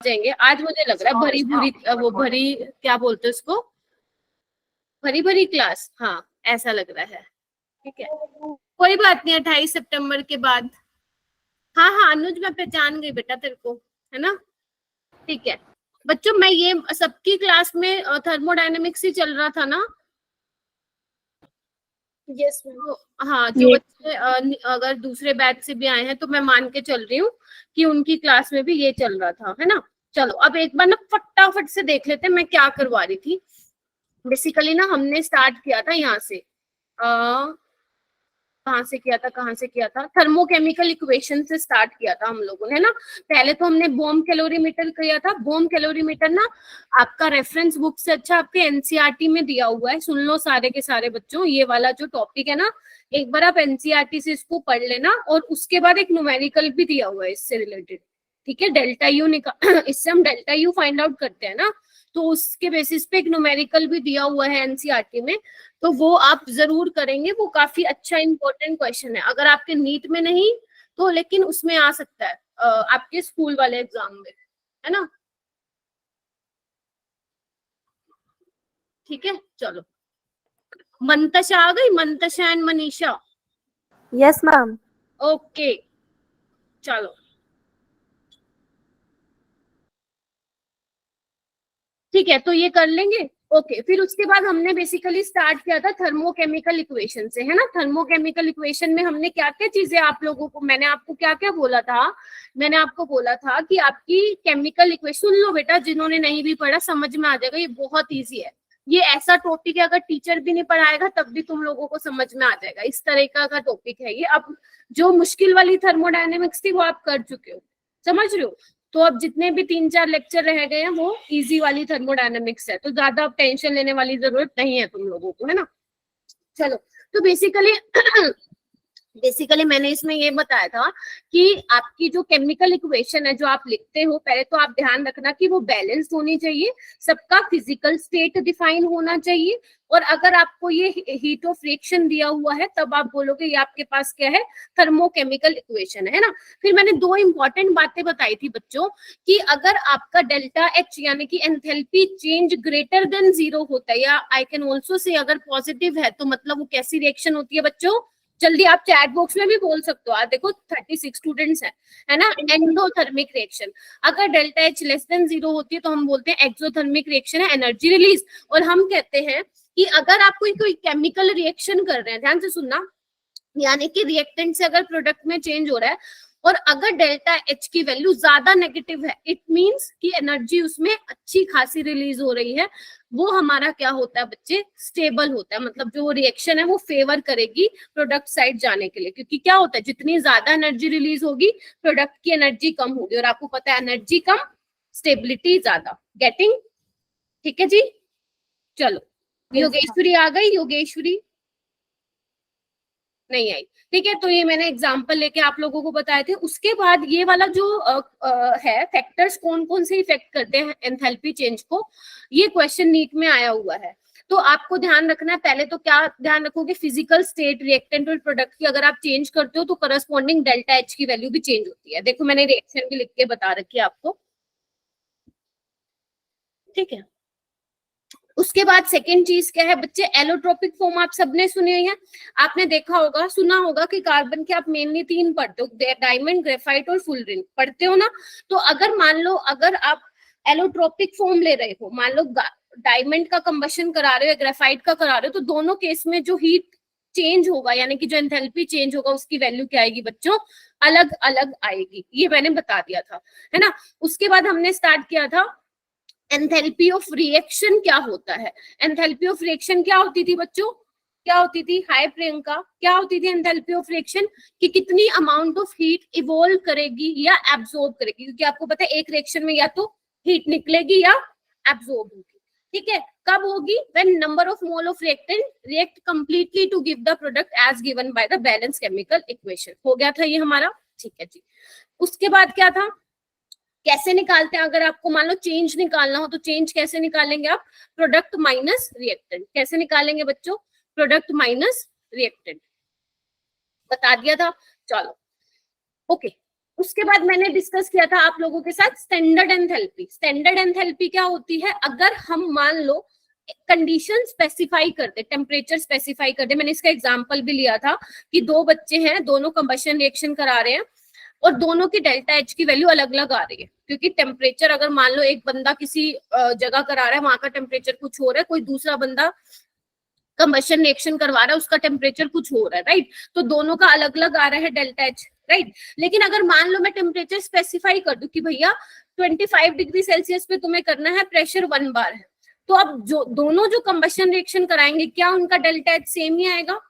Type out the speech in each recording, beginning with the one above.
जाएंगे आज, मुझे लग रहा है भरी भूरी, वो भरी क्या बोलते हैं उसको, भरी भरी क्लास, हाँ ऐसा लग रहा है। ठीक है, कोई बात नहीं, 28 सितंबर के बाद। हाँ हाँ अनुज, मैं पहचान गई बेटा तेरे को, है ना। ठीक है बच्चों, मैं ये सबकी क्लास में थर्मोडायनेमिक्स ही चल रहा था ना। यस हाँ, जो बच्चे अगर दूसरे बैच से भी आए हैं तो मैं मान के चल रही हूँ कि उनकी क्लास में भी ये चल रहा था, है ना। चलो अब एक बार ना फटाफट से देख लेते हैं मैं क्या करवा रही थी। बेसिकली ना हमने स्टार्ट किया था यहाँ से, कहाँ से किया था, थर्मोकेमिकल इक्वेशन से स्टार्ट किया था हम लोगों ने, ना। पहले तो हमने बोम कैलोरीमीटर किया था। बोम कैलोरीमीटर ना आपका रेफरेंस बुक से अच्छा आपके एनसीईआरटी में दिया हुआ है, सुन लो सारे के सारे बच्चों, ये वाला जो टॉपिक है ना, एक बार आप एनसीईआरटी से इसको पढ़ लेना, और उसके बाद एक न्यूमेरिकल भी दिया हुआ है इससे रिलेटेड। ठीक है, डेल्टा यू निकाल इससे हम डेल्टा यू फाइंड आउट करते हैं ना, तो उसके बेसिस पे एक न्यूमेरिकल भी दिया हुआ है एनसीईआरटी में, तो वो आप जरूर करेंगे, वो काफी अच्छा इंपॉर्टेंट क्वेश्चन है। अगर आपके नीट में नहीं तो लेकिन उसमें आ सकता है आपके स्कूल वाले एग्जाम में, है ना। ठीक है चलो, मंतशा आ गई, Mantasha and Manisha. Yes ma'am. Okay चलो ठीक है, तो ये कर लेंगे। ओके, फिर उसके बाद हमने बेसिकली स्टार्ट किया था थर्मोकेमिकल इक्वेशन से, है ना। थर्मोकेमिकल इक्वेशन में हमने क्या क्या चीजें आप लोगों को, मैंने आपको क्या क्या बोला था, मैंने आपको बोला था कि आपकी केमिकल इक्वेशन, सुन लो बेटा जिन्होंने नहीं भी पढ़ा समझ में आ जाएगा, ये बहुत ईजी है। ये ऐसा टॉपिक है अगर टीचर भी नहीं पढ़ाएगा तब भी तुम लोगों को समझ में आ जाएगा, इस तरह का टॉपिक है ये। अब जो मुश्किल वाली थर्मोडायनेमिक्स थी वो आप कर चुके हो, समझ रहे हो। तो अब जितने भी 3-4 लेक्चर रह गए हैं वो इजी वाली थर्मोडायनेमिक्स है, तो ज्यादा अब टेंशन लेने वाली जरूरत नहीं है तुम लोगों को, है ना। चलो, तो बेसिकली मैंने इसमें ये बताया था कि आपकी जो केमिकल इक्वेशन है जो आप लिखते हो, पहले तो आप ध्यान रखना कि वो बैलेंस्ड होनी चाहिए, सबका फिजिकल स्टेट डिफाइन होना चाहिए, और अगर आपको ये हीट ऑफ रिएक्शन दिया हुआ है तब आप बोलोगे ये आपके पास क्या है, थर्मोकेमिकल इक्वेशन है ना। फिर मैंने दो इंपॉर्टेंट बातें बताई थी बच्चों, कि अगर आपका डेल्टा एच यानी कि एंथैल्पी चेंज ग्रेटर देन 0 होता है, या आई कैन ऑल्सो से अगर पॉजिटिव है, तो मतलब वो कैसी रिएक्शन होती है बच्चों, जल्दी आप चैट बॉक्स में भी बोल सकते हो। आप देखो 36 स्टूडेंट्स हैं, है ना। एंडोथर्मिक रिएक्शन, अगर डेल्टा एच लेस देन 0 होती है तो हम बोलते हैं एक्सोथर्मिक रिएक्शन है, एनर्जी रिलीज। और हम कहते हैं कि अगर आप कोई केमिकल रिएक्शन कर रहे हैं, ध्यान से सुनना, यानी कि रिएक्टेंट से अगर प्रोडक्ट में चेंज हो रहा है और अगर डेल्टा एच की वैल्यू ज्यादा नेगेटिव है, इट मींस कि एनर्जी उसमें अच्छी खासी रिलीज हो रही है, वो हमारा क्या होता है बच्चे, स्टेबल होता है। मतलब जो रिएक्शन है वो फेवर करेगी प्रोडक्ट साइड जाने के लिए, क्योंकि क्या होता है जितनी ज्यादा एनर्जी रिलीज होगी प्रोडक्ट की एनर्जी कम होगी, और आपको पता है एनर्जी कम स्टेबिलिटी ज्यादा। गेटिंग? ठीक है जी, चलो। योगेश्वरी आ गई, योगेश्वरी नहीं आई, ठीक है। तो ये मैंने एग्जांपल लेके आप लोगों को बताए थे। उसके बाद ये वाला जो है फैक्टर्स कौन कौन से इफेक्ट करते हैं एंथैल्पी चेंज को, ये क्वेश्चन नीट में आया हुआ है। तो आपको ध्यान रखना है, पहले तो क्या ध्यान रखोगे, फिजिकल स्टेट रिएक्टेंट और प्रोडक्ट की अगर आप चेंज करते हो तो करस्पॉन्डिंग डेल्टा एच की वैल्यू भी चेंज होती है। देखो मैंने रिएक्शन भी लिख के बता रखी है आपको, ठीक है। उसके बाद सेकेंड चीज क्या है बच्चे, एलोट्रोपिक फॉर्म आप सबने सुने हैं, आपने देखा होगा, सुना होगा कि कार्बन के आप मेनली 3 पढ़ते हो, डायमंड, ग्रेफाइट और फुल रिंग पढ़ते हो ना। तो अगर मान लो अगर आप एलोट्रोपिक फॉर्म ले रहे हो, मान लो डायमंड का कंबशन करा रहे हो, ग्रेफाइट का करा रहे हो, तो दोनों केस में जो हीट चेंज होगा यानी कि जो एंथैल्पी चेंज होगा उसकी वैल्यू क्या आएगी बच्चों, अलग अलग आएगी, ये मैंने बता दिया था, है ना। उसके बाद हमने स्टार्ट किया था एंथैल्पी ऑफ रिएक्शन क्या होता है। एंथैल्पी ऑफ रिएक्शन क्या होती थी बच्चों, क्या होती थी, हाय प्रियंका, क्या होती थी एंथैल्पी ऑफ रिएक्शन, कि कितनी अमाउंट ऑफ हीट इवॉल्व करेगी या एब्सॉर्ब करेगी, क्योंकि आपको पता है एक रिएक्शन में या तो हीट निकलेगी या एब्सॉर्ब होगी, ठीक है। कब होगी, when number of mole of reactant react completely to give the product as given by the balance chemical equation. हो गया था ये हमारा, ठीक है जी। उसके बाद क्या था, कैसे निकालते हैं, अगर आपको मान लो चेंज निकालना हो तो चेंज कैसे निकालेंगे आप, प्रोडक्ट माइनस रिएक्टेंट, कैसे निकालेंगे बच्चों, प्रोडक्ट माइनस रिएक्टेंट, बता दिया था। चलो ओके, उसके बाद मैंने डिस्कस किया था आप लोगों के साथ स्टैंडर्ड एंथैल्पी। स्टैंडर्ड एंथैल्पी क्या होती है, अगर हम मान लो कंडीशन स्पेसिफाई करते, टेम्परेचर स्पेसिफाई करते, मैंने इसका एग्जांपल भी लिया था कि दो बच्चे हैं, दोनों कंबशन रिएक्शन करा रहे हैं और दोनों की डेल्टा एच की वैल्यू अलग अलग आ रही है, क्योंकि टेम्परेचर अगर मान लो एक बंदा किसी जगह करा रहा है, वहां का टेम्परेचर कुछ हो रहा है, कोई दूसरा बंदा कंबशन रिएक्शन करवा रहा है, उसका टेम्परेचर कुछ हो रहा है, राइट। तो दोनों का अलग अलग आ रहा है डेल्टा एच, राइट। लेकिन अगर मान लो मैं टेम्परेचर स्पेसिफाई कर दूं कि भैया 25 डिग्री सेल्सियस पे तुम्हें करना है, प्रेशर 1 बार है, तो अब जो दोनों जो कंबशन रिएक्शन कराएंगे, क्या उनका डेल्टा एच सेम ही आएगा?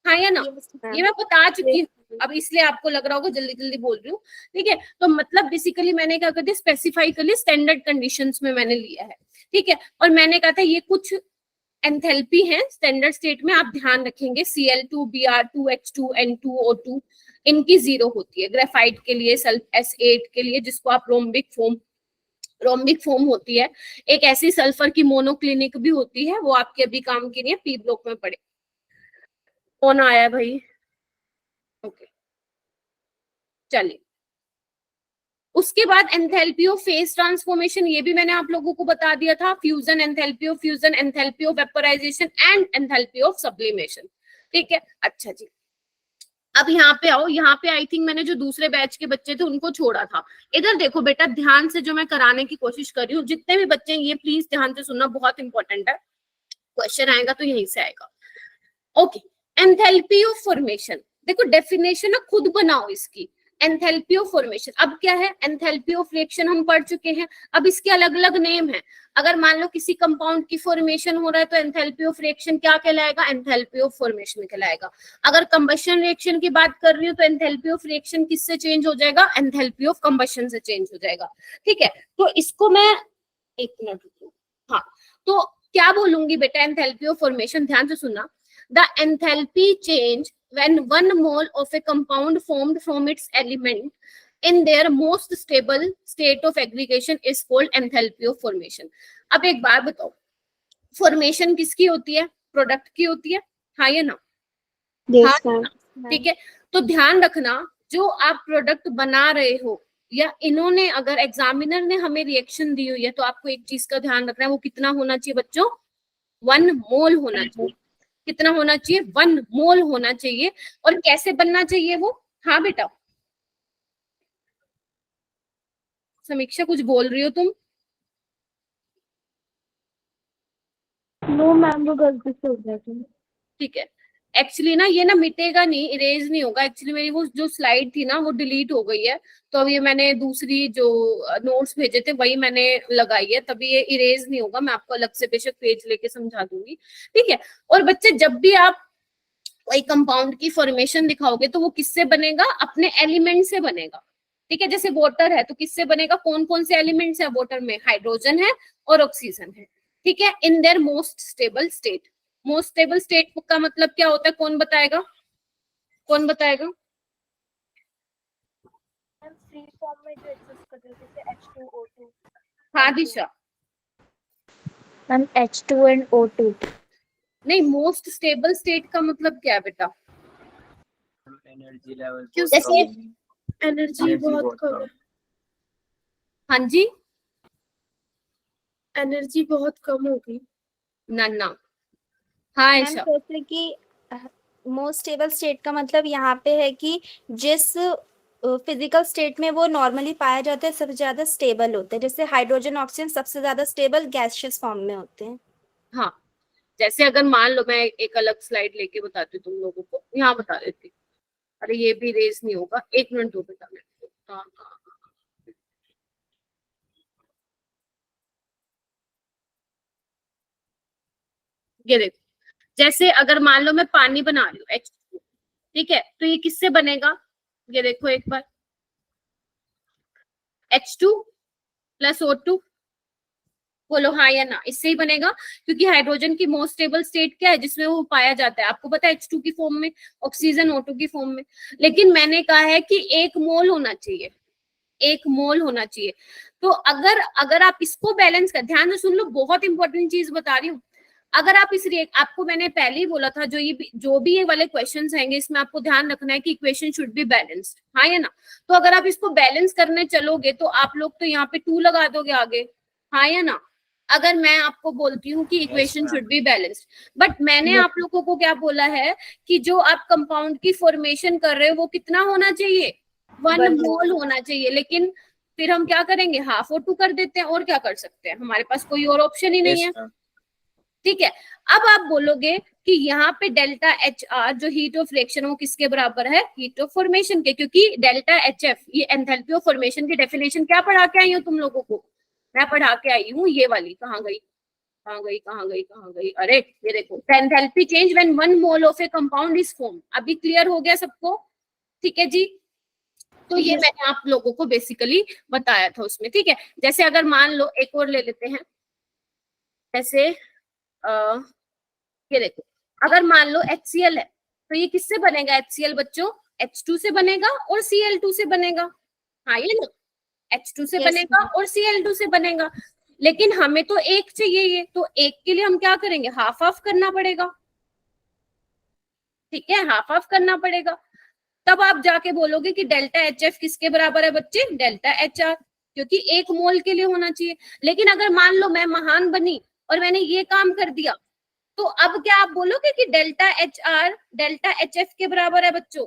हाँ या ना? ये मैं बता चुकी हूँ, अब इसलिए आपको लग रहा होगा जल्दी जल्दी बोल रही हूँ, ठीक है। तो मतलब बेसिकली मैंने क्या कर दिया, स्पेसिफाई कर लिया, स्टैंडर्ड कंडीशंस में मैंने लिया है, ठीक है। और मैंने कहा था ये कुछ एंथैल्पी है स्टैंडर्ड स्टेट में, आप ध्यान रखेंगे Cl2, Br2, H2, N2, O2 इनकी 0 होती है। ग्रेफाइट के लिए, S8 के लिए, जिसको आप रोम्बिक फोम होती है। एक ऐसी सल्फर की मोनोक्लिनिक भी होती है, वो आपके अभी काम की नहीं है, पी ब्लॉक में पड़े। कौन आया है भाई? ओके, चलिए। उसके बाद एंथैल्पी ऑफ फेज ट्रांसफॉर्मेशन, ये भी मैंने आप लोगों को बता दिया था। Fusion, enthalpy of fusion, enthalpy of vaporisation and enthalpy of sublimation, ठीक है। अच्छा जी, अब यहाँ पे आओ। यहाँ पे आई थिंक मैंने जो दूसरे बैच के बच्चे थे उनको छोड़ा था। इधर देखो बेटा, ध्यान से जो मैं कराने की कोशिश कर रही हूँ, जितने भी बच्चे ये प्लीज ध्यान से सुनना, बहुत इंपॉर्टेंट है, क्वेश्चन आएगा तो यहीं से आएगा। ओके, एंथैल्पी ऑफ फॉर्मेशन, देखो डेफिनेशन ना खुद बनाओ इसकी। एंथैल्पी ऑफ फॉर्मेशन अब क्या है, एंथैल्पी ऑफ रिएक्शन हम पढ़ चुके हैं, अब इसके अलग अलग नेम है। अगर मान लो किसी कंपाउंड की फॉर्मेशन हो रहा है तो एंथैल्पी ऑफ रिएक्शन क्या कहलाएगा? एंथैल्पी ऑफ फॉर्मेशन कहलाएगा। अगर कंबशन रिएक्शन की बात कर रही हूँ तो एंथैल्पी ऑफ रिएक्शन किससे चेंज हो जाएगा? एंथैल्पी ऑफ कंबशन से चेंज हो जाएगा, ठीक है। तो इसको मैं एक मिनट रुको, हाँ, तो क्या बोलूंगी बेटा, एंथैल्पी ऑफ फॉर्मेशन ध्यान से सुनना। The enthalpy change when 1 mole of a compound formed from its element in their most stable state of aggregation is called enthalpy of formation. अब एक बार बताओ, फॉर्मेशन किसकी होती है? प्रोडक्ट की होती है, हाँ या ना? Yes, हाँ, ma'am. ठीक है। तो ध्यान रखना, जो आप प्रोडक्ट बना रहे हो या इन्होंने, अगर एग्जामिनर ने हमें रिएक्शन दी हुई है, तो आपको एक चीज का ध्यान रखना है, वो कितना होना चाहिए बच्चों? 1 मोल होना चाहिए। कितना होना चाहिए? 1 मोल होना चाहिए। और कैसे बनना चाहिए वो? हाँ बेटा, समीक्षा कुछ बोल रही हो तुम? No, ma'am, वो गलती से हो गया था। ठीक है। एक्चुअली ना ये ना मिटेगा नहीं, इरेज नहीं होगा। एक्चुअली मेरी वो जो स्लाइड थी ना वो डिलीट हो गई है, तो अब ये मैंने दूसरी जो नोट्स भेजे थे वही मैंने लगाई है, तभी ये इरेज नहीं होगा। मैं आपको अलग से बेशक पेज लेके समझा दूंगी, ठीक है। और बच्चे, जब भी आप कोई कंपाउंड की फॉर्मेशन दिखाओगे तो वो किससे बनेगा? अपने एलिमेंट से बनेगा, ठीक है। जैसे वाटर है तो किससे बनेगा? कौन कौन से एलिमेंट्स है वाटर में? हाइड्रोजन है और ऑक्सीजन है, ठीक है। In their most stable state. Most stable state का मतलब क्या होता है? कौन बताएगा? कौन बताएगा? फ्री फॉर्म में जो एग्जिस्ट करते हैं जैसे H2O2। हाँ दिशा, मैम H2 and O2। नहीं, मोस्ट स्टेबल स्टेट का मतलब क्या है बेटा? एनर्जी लेवल जैसे एनर्जी बहुत कम है। हाँ जी, एनर्जी बहुत कम होगी ना ना। हाँ मैम ऐसा, जैसे कि मोस्ट स्टेबल स्टेट का मतलब यहाँ पे है कि जिस फिजिकल स्टेट में वो नॉर्मली पाया जाता है सबसे ज्यादा स्टेबल होते हैं। जैसे हाइड्रोजन ऑक्सीजन सबसे ज्यादा स्टेबल गैसियस फॉर्म में होते हैं। हाँ। जैसे अगर मान लो मैं एक अलग स्लाइड लेके बताती हूँ तुम लोगों को, यहाँ बता देती। अरे ये भी रेस नहीं होगा, एक मिनट दो बेटा मेरे को। हाँ हाँ, ये देखो, जैसे अगर मान लो मैं पानी बना रही हूँ H2, ठीक है, तो ये किससे बनेगा? ये देखो एक बार, H2 प्लस O2, बोलो हाँ या ना, इससे ही बनेगा। क्योंकि हाइड्रोजन की मोस्ट स्टेबल स्टेट क्या है जिसमें वो पाया जाता है? आपको पता है, H2 की फॉर्म में, ऑक्सीजन O2 की फॉर्म में। लेकिन मैंने कहा है कि 1 मोल होना चाहिए, 1 मोल होना चाहिए। तो अगर अगर आप इसको बैलेंस कर, ध्यान से सुन लो, बहुत इंपॉर्टेंट चीज बता रही हूँ। अगर आप आपको मैंने पहले ही बोला था, जो भी ये वाले क्वेश्चंस आएंगे इसमें आपको ध्यान रखना है कि इक्वेशन शुड बी बैलेंस्ड, हाँ या ना। तो अगर आप इसको बैलेंस करने चलोगे तो आप लोग तो यहाँ पे 2 लगा दोगे आगे, हाँ या ना। अगर मैं आपको बोलती हूँ कि equation should be balanced, but मैंने आप लोगों को क्या बोला है कि जो आप कंपाउंड की फॉर्मेशन कर रहे हो वो कितना होना चाहिए, 1 मोल होना चाहिए। लेकिन फिर हम क्या करेंगे, 1/2 और 2 कर देते हैं, और क्या कर सकते हैं, हमारे पास कोई और ऑप्शन ही नहीं है, ठीक है। अब आप बोलोगे कि यहाँ पे डेल्टा एच आर जो हीट ऑफ रिएक्शन वो किसके बराबर है, हीट ऑफ फॉर्मेशन के, क्योंकि डेल्टा एच एफ ये एंथैल्पी ऑफ फॉर्मेशन की डेफिनेशन क्या पढ़ा के आई हूँ तुम लोगों को, मैं पढ़ा के आई हूँ ये वाली, कहाँ गई कहाँ गई कहाँ गई कहाँ गई, अरे ये देखो, enthalpy change when 1 mole of A compound is form. अभी क्लियर हो गया सबको, ठीक है जी। तो ये मैंने आप लोगों को बेसिकली बताया था उसमें, ठीक है। जैसे अगर मान लो एक और ले लेते हैं, जैसे ये देखो, अगर मान लो HCl है तो ये किससे बनेगा HCl बच्चों, H2 से बनेगा और Cl2 से बनेगा, हाँ ये ना, H2 से बनेगा और Cl2 से बनेगा। लेकिन हमें तो एक चाहिए ये, तो एक के लिए हम क्या करेंगे, हाफ हाफ करना पड़ेगा, ठीक है, हाफ हाफ करना पड़ेगा। तब आप जाके बोलोगे कि डेल्टा HF किसके बराबर है बच्चे, डेल्टा HR, क्योंकि 1 मोल के लिए होना चाहिए। लेकिन अगर मान लो मैं महान बनी और मैंने ये काम कर दिया, तो अब क्या आप बोलोगे कि डेल्टा HR डेल्टा HF के बराबर है बच्चों,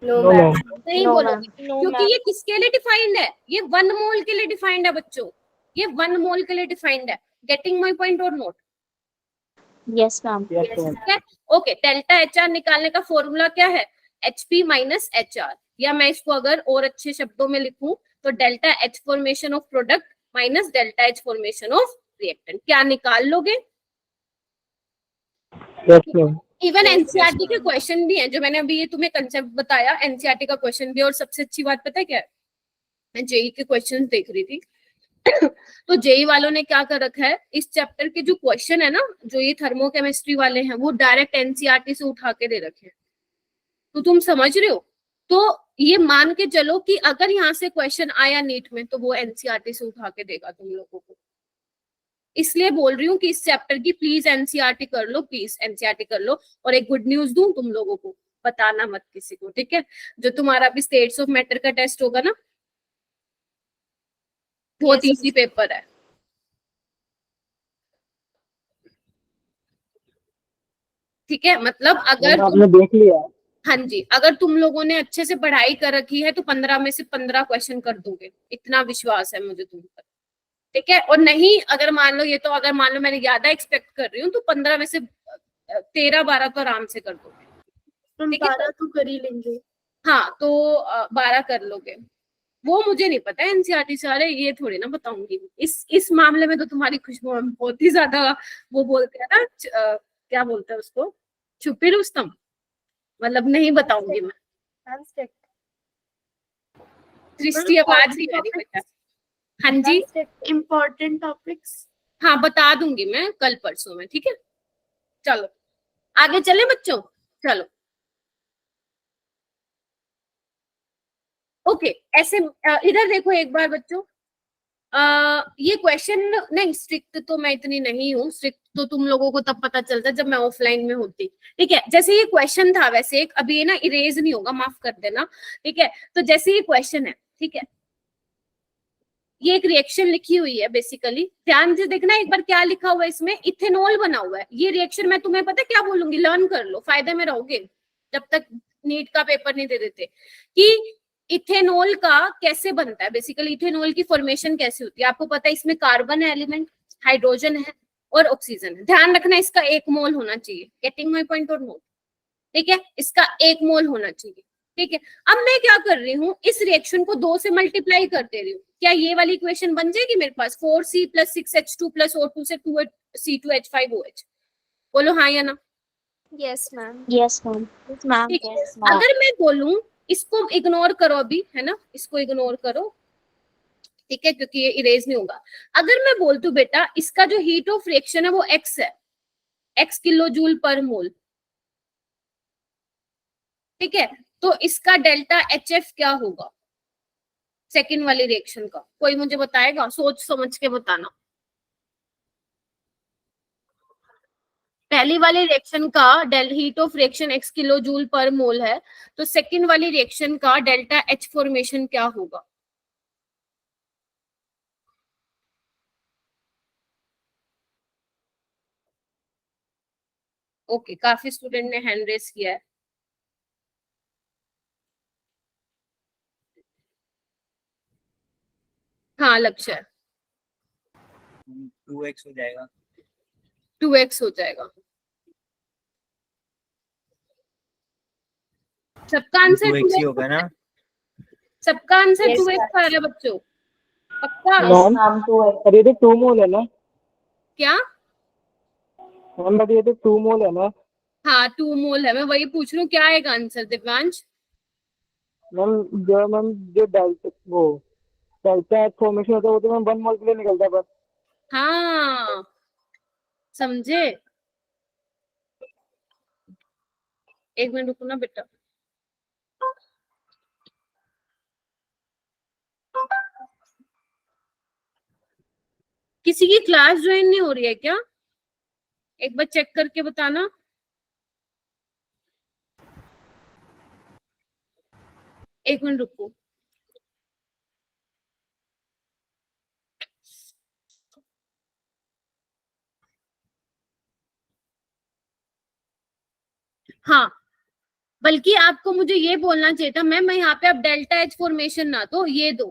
नहीं बोलोगे, क्योंकि ये किसके लिए डिफाइंड है, ये 1 मोल के लिए डिफाइंड है बच्चों, ये 1 मोल के लिए डिफाइंड है। गेटिंग माय पॉइंट और note? Yes ma'am. Okay, delta HR निकालने का फॉर्मूला क्या है, HP माइनस HR, या मैं इसको अगर और अच्छे शब्दों में लिखूं तो delta H formation of product minus delta H formation of reactant, क्या निकाल लोगे? इवन एनसीईआरटी के क्वेश्चन भी हैं, जो मैंने अभी ये तुम्हें कंसेप्ट बताया, एनसीईआरटी का क्वेश्चन भी। और सबसे अच्छी बात पता है क्या है, मैं जेई के क्वेश्चन देख रही थी तो जेई वालों ने क्या कर रखा है, इस चैप्टर के जो क्वेश्चन है ना, जो ये थर्मोकेमिस्ट्री वाले हैं, वो डायरेक्ट एनसीईआरटी से उठा के दे रखे हैं। तो तुम समझ रहे हो, तो ये मान के चलो कि अगर यहाँ से क्वेश्चन आया नीट में तो वो एनसीईआरटी से उठा के देगा तुम लोगों को। इसलिए बोल रही हूँ कि इस चैप्टर की प्लीज एनसीईआरटी कर लो, प्लीज एनसीईआरटी कर लो। और एक गुड न्यूज दूं तुम लोगों को, बताना मत किसी को, ठीक है। जो तुम्हारा अभी स्टेट्स ऑफ मैटर का टेस्ट होगा ना, बहुत इजी पेपर है, ठीक है। मतलब अगर आपने देख लिया, हाँ जी, अगर तुम लोगों ने अच्छे से पढ़ाई कर रखी है तो 15 में से 15 क्वेश्चन कर दोगे, इतना विश्वास है मुझे तुम पर, ठीक है। और नहीं, अगर मान लो ये तो, अगर मान लो मैंने ज्यादा एक्सपेक्ट कर रही हूँ तो 15 में से 13-12 तो आराम से कर दोगे, 12 तो कर ही लेंगे, हाँ तो 12 कर लोगे, वो मुझे नहीं पता एनसीईआरटी से, अरे ये थोड़ी ना बताऊंगी। इस मामले में तो तुम्हारी खुशबू बहुत ही ज्यादा, वो बोलते हैं ना क्या बोलते हैं उसको, छुपी रुस्तम, मतलब नहीं बताऊंगी मैं। सृष्टि आवाज नहीं आ रही बेटा, हाँ जी, इम्पोर्टेंट टॉपिक्स। हाँ बता दूंगी मैं कल परसों में, ठीक है। चलो आगे चले बच्चों, चलो ओके। ऐसे इधर देखो एक बार बच्चों, ये क्वेश्चन नहीं, स्ट्रिक्ट तो मैं इतनी नहीं हूँ, स्ट्रिक्ट तो तुम लोगों को तब पता चलता जब मैं ऑफलाइन में होती, ठीक है। जैसे ये क्वेश्चन था, वैसे एक अभी ये ना इरेज नहीं होगा, माफ कर देना, ठीक है। तो जैसे ये क्वेश्चन है, ठीक है, ये एक रिएक्शन लिखी हुई है बेसिकली, ध्यान से देखना एक बार क्या लिखा हुआ है इसमें, इथेनॉल बना हुआ है। ये रिएक्शन मैं तुम्हें पता क्या बोलूंगी, लर्न कर लो, फायदे में रहोगे जब तक नीट का पेपर नहीं दे देते, कि इथेनॉल का कैसे बनता है, बेसिकली इथेनॉल की फॉर्मेशन कैसे होती है। आपको पता है इसमें कार्बन है एलिमेंट, हाइड्रोजन है और ऑक्सीजन है। ध्यान रखना इसका 1 मोल होना चाहिए, गेटिंग माय पॉइंट और नोट, ठीक है, इसका 1 मोल होना चाहिए, ठीक है। अब मैं क्या कर रही हूँ, इस रिएक्शन को 2 से मल्टीप्लाई कर दे रही हूँ, क्या ये वाली इक्वेशन बन जाएगी मेरे पास, 4C + 6H2 + O2 से 2C2H5OH, बोलो हाँ या ना। Yes ma'am, yes ma'am, ma'am. ठीक है, अगर मैं बोलूं इसको इग्नोर करो अभी, है ना, इसको इग्नोर करो, ठीक है, क्योंकि ये इरेज नहीं होगा। अगर मैं बोल दूं बेटा इसका जो हीट ऑफ रिएक्शन है वो X है, X किलो जूल पर मोल, ठीक है, तो इसका डेल्टा HF क्या होगा सेकंड वाली रिएक्शन का, कोई मुझे बताएगा, सोच समझ के बताना। पहली वाली रिएक्शन का del heat of reaction x kilo joule per mole है, तो सेकंड वाली रिएक्शन का डेल्टा H फॉर्मेशन क्या होगा? ओके, काफी स्टूडेंट ने हैंड रेस किया है। हाँ लक्ष्य, 2x हो जाएगा। 2x हो जाएगा। सबका आंसर 2x ही 2x होगा ना? सबका आंसर Yes, 2x आ रहा है बच्चों, पक्का? मैम पर ये तो 2 मोल है ना क्या? मैम, बट ये तो 2 मोल है ना हाँ 2 मोल है, मैं वही पूछ रही हूँ क्या आएगा आंसर दिव्यांश? मैम। जो डेल्टा फॉर्मेशन होता है वो तो मैम 1 मोल के लिए निकलता है, बस। हाँ समझे, एक मिनट रुको ना बेटा। किसी की क्लास ज्वाइन नहीं हो रही है क्या? एक बार चेक करके बताना। एक मिनट रुको। हाँ, बल्कि आपको मुझे ये बोलना चाहिए था मैम, मैं यहाँ पे अब डेल्टा एच फॉर्मेशन ना दो, ये दो।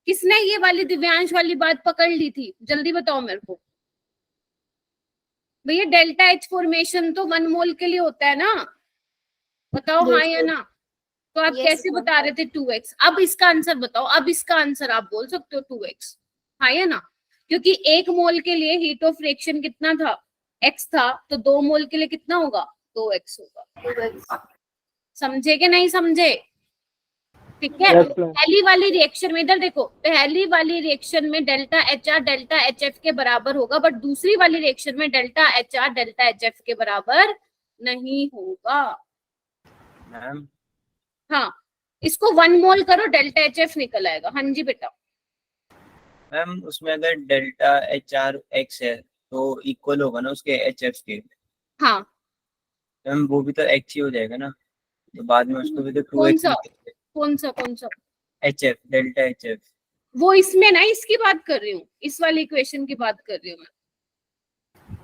किसने ये वाली दिव्यांश वाली बात पकड़ ली थी, जल्दी बताओ मेरे को। भैया डेल्टा एच फॉर्मेशन तो 1 मोल के लिए होता है ना, बताओ हाँ या ना? तो आप Yes, कैसे ma'am. बता रहे थे 2x? अब इसका आंसर बताओ, अब इसका आंसर आप बोल सकते हो 2x, हाँ या ना? क्योंकि 1 मोल के लिए हीट ऑफ रिएक्शन कितना था, x था, तो 2 मोल के लिए कितना होगा, 2x होगा। समझे कि नहीं समझे? ठीक है। Yes, ma'am. पहली वाली रिएक्शन में, इधर देखो, पहली वाली रिएक्शन में delta H R delta H F के बराबर होगा, बट दूसरी वाली रिएक्शन में delta H R delta H F के बराबर नहीं होगा। मैम हाँ, इसको 1 मोल करो, डेल्टा एच एफ निकल आएगा। हाँ जी बेटा। मैम उसमें अगर डेल्टा एच आर एक्स है तो इक्वल होगा ना उसके एच एफ के। हाँ, मैम वो भी तो एक्स ही हो जाएगा ना, तो बाद में उसको भी तो टू कौन एक्स सा कौन सा कौन सा? H F delta H F. वो इसमें ना, इसकी बात कर रही हूँ, इस वाली इक्वेशन की बात कर रही हूँ मैं।